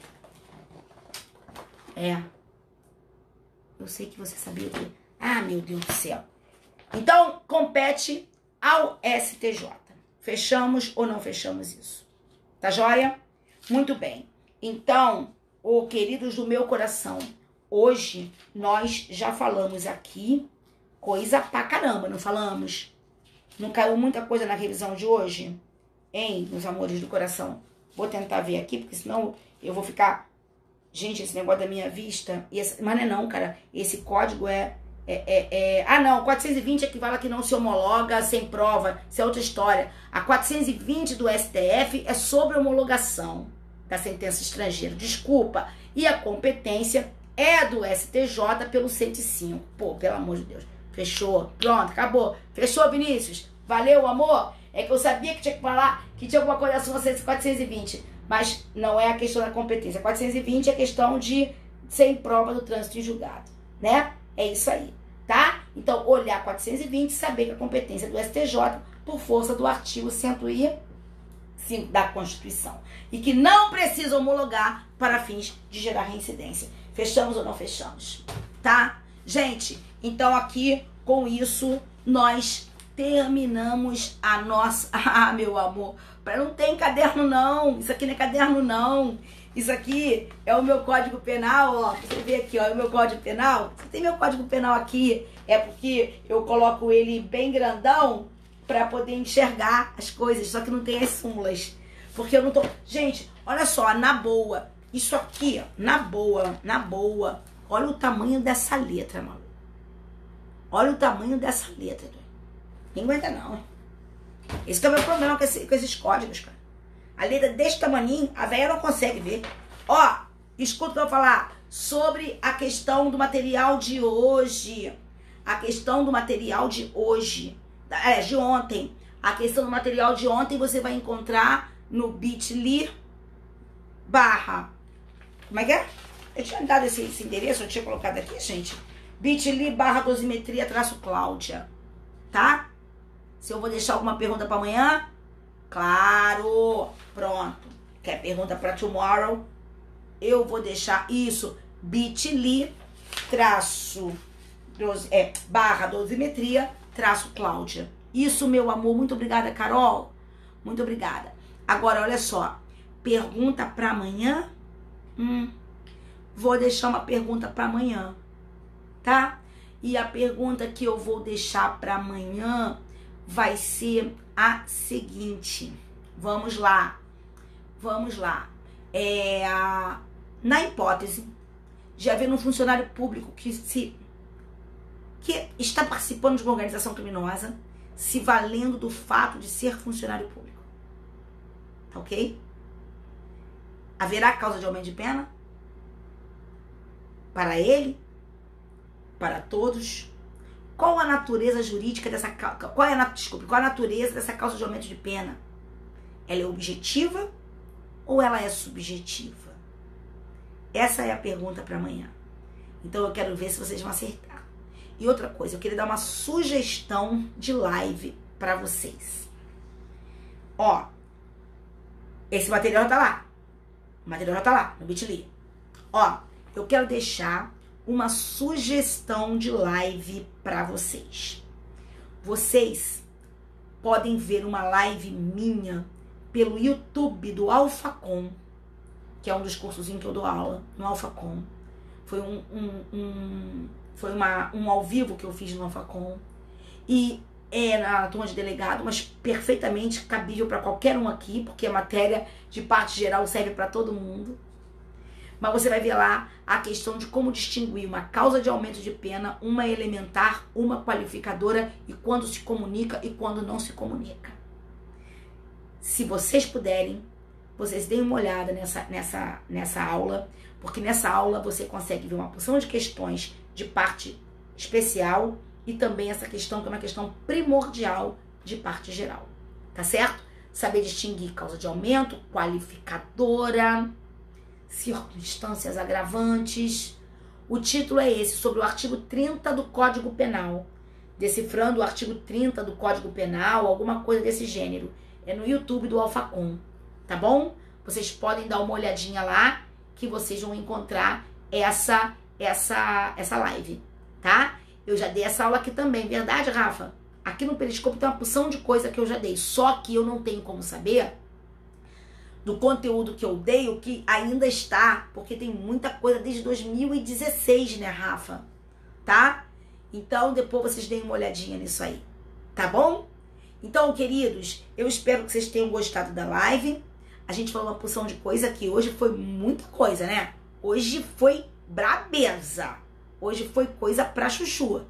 Eu sei que você sabia que... Ah, meu Deus do céu. Então, compete ao STJ. Fechamos ou não fechamos isso? Tá joia? Muito bem. Então, queridos do meu coração, hoje nós já falamos aqui coisa pra caramba, não falamos? Não caiu muita coisa na revisão de hoje? Hein, meus amores do coração? Vou tentar ver aqui, porque senão eu vou ficar... Gente, esse negócio da minha vista... Mas não é não, cara. Esse código Ah, não. 420 equivale a que não se homologa sem prova. Isso é outra história. A 420 do STF é sobre homologação da sentença estrangeira. Desculpa. E a competência é do STJ pelo 105. Pô, pelo amor de Deus. Fechou. Pronto, acabou. Fechou, Vinícius? Valeu, amor? É que eu sabia que tinha que falar que tinha alguma coisa assim, 420. Mas não é a questão da competência. 420 é a questão de sem prova do trânsito em julgado, né? É isso aí, tá? Então, olhar 420 e saber que a competência é do STJ por força do artigo 105 da Constituição. E que não precisa homologar para fins de gerar reincidência. Fechamos ou não fechamos? Tá? Gente, então aqui, com isso, nós terminamos a nossa... Ah, meu amor, não tem caderno não, isso aqui não é caderno não. Isso aqui é o meu Código Penal, ó. Você vê aqui, ó, é o meu Código Penal. Você tem meu Código Penal aqui, é porque eu coloco ele bem grandão pra poder enxergar as coisas, só que não tem as súmulas. Porque eu não tô... Gente, olha só, na boa, isso aqui, ó, na boa, olha o tamanho dessa letra, mano. Olha o tamanho dessa letra. Ninguém aguenta não, hein? Esse que é o meu problema com esses códigos, cara. A letra desse tamaninho, a velha não consegue ver. Ó, escuta o que eu vou falar sobre a questão do material de hoje. A questão do material de hoje. De ontem. A questão do material de ontem você vai encontrar no bit.ly / Como é que é? Eu tinha dado esse endereço, eu tinha colocado aqui, gente. bit.ly / dosimetria -Cláudia. Tá? Se eu vou deixar alguma pergunta para amanhã? Claro! Pronto. Quer pergunta para tomorrow? Eu vou deixar isso. bit.ly / dosimetria -Cláudia. Isso, meu amor. Muito obrigada, Carol. Muito obrigada. Agora, olha só. Pergunta para amanhã? Vou deixar uma pergunta para amanhã. Tá? E a pergunta que eu vou deixar para amanhã vai ser a seguinte. Vamos lá. Na hipótese de haver um funcionário público que está participando de uma organização criminosa, se valendo do fato de ser funcionário público. Tá ok? Haverá causa de aumento de pena? Para ele? Para todos? Qual a natureza jurídica dessa causa? Qual a natureza dessa causa de aumento de pena? Ela é objetiva ou ela é subjetiva? Essa é a pergunta para amanhã. Então eu quero ver se vocês vão acertar. E outra coisa, eu queria dar uma sugestão de live para vocês. Ó, esse material já tá lá. O material já tá lá, no bit.ly. Ó, eu quero deixar uma sugestão de live para vocês. Vocês podem ver uma live minha pelo YouTube do Alphacom, que é um dos cursozinhos que eu dou aula no Alphacom. Foi um ao vivo que eu fiz no Alphacom. E é na turma de delegado, mas perfeitamente cabível para qualquer um aqui, porque a matéria de parte geral serve para todo mundo. Mas você vai ver lá a questão de como distinguir uma causa de aumento de pena, uma elementar, uma qualificadora, e quando se comunica e quando não se comunica. se vocês puderem, vocês deem uma olhada nessa aula, porque nessa aula você consegue ver uma porção de questões de parte especial e também essa questão que é uma questão primordial de parte geral, tá certo? Saber distinguir causa de aumento, qualificadora, circunstâncias agravantes. O título é esse, sobre o artigo 30 do Código Penal. Decifrando o artigo 30 do Código Penal, alguma coisa desse gênero. É no YouTube do Alfacom, tá bom? Vocês podem dar uma olhadinha lá, que vocês vão encontrar essa live, tá? Eu já dei essa aula aqui também, verdade, Rafa? Aqui no Periscope tem uma porção de coisa que eu já dei, só que eu não tenho como saber do conteúdo que eu dei, o que ainda está, porque tem muita coisa desde 2016, né, Rafa? Tá? Então, depois vocês deem uma olhadinha nisso aí, tá bom? Então, queridos, eu espero que vocês tenham gostado da live. A gente falou uma porção de coisa aqui. Hoje foi muita coisa, né? Hoje foi brabeza. Hoje foi coisa pra chuchu.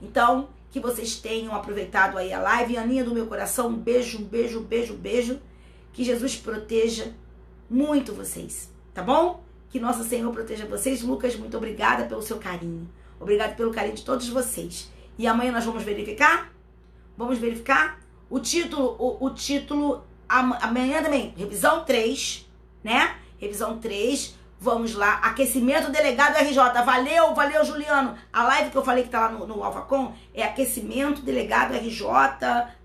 Então, que vocês tenham aproveitado aí a live. Aninha do meu coração, um beijo, um beijo, um beijo, um beijo. Que Jesus proteja muito vocês, tá bom? Que Nosso Senhor proteja vocês. Lucas, muito obrigada pelo seu carinho. Obrigada pelo carinho de todos vocês. E amanhã nós vamos verificar? Vamos verificar? O título amanhã também, revisão 3, né? Revisão 3, vamos lá. Aquecimento delegado RJ. Valeu, Juliano. A live que eu falei que tá lá no Alfacom é aquecimento delegado RJ,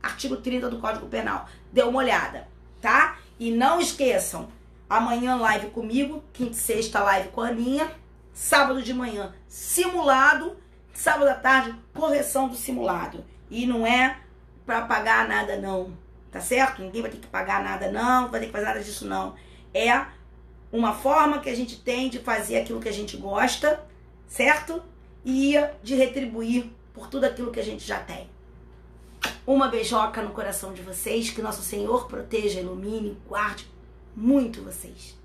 artigo 30 do Código Penal. Dê uma olhada, tá? E não esqueçam, amanhã live comigo, quinta e sexta live com a Aninha, sábado de manhã simulado, sábado à tarde correção do simulado. E não é pra pagar nada não, tá certo? Ninguém vai ter que pagar nada não vai ter que fazer nada disso não. É uma forma que a gente tem de fazer aquilo que a gente gosta, certo? E de retribuir por tudo aquilo que a gente já tem. Uma beijoca no coração de vocês, que Nosso Senhor proteja, ilumine, guarde muito vocês.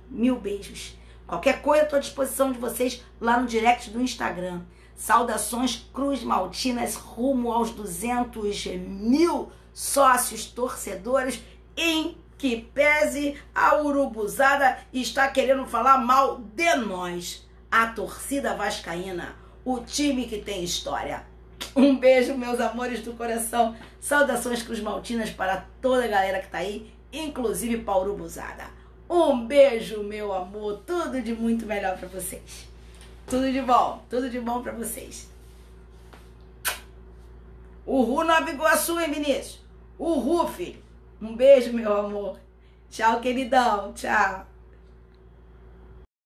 1000 beijos. Qualquer coisa, estou à disposição de vocês lá no direct do Instagram. Saudações Cruz Maltinas, rumo aos 200.000 sócios torcedores, em que pese a urubuzada está querendo falar mal de nós, a torcida vascaína, o time que tem história. Um beijo, meus amores do coração. Saudações Cruz Maltinas para toda a galera que tá aí, inclusive para a urubuzada. Um beijo, meu amor. Tudo de muito melhor para vocês. Tudo de bom para vocês. Uhul, Nova Iguaçu, hein, Vinícius? Uhul, filho. Um beijo, meu amor. Tchau, queridão. Tchau.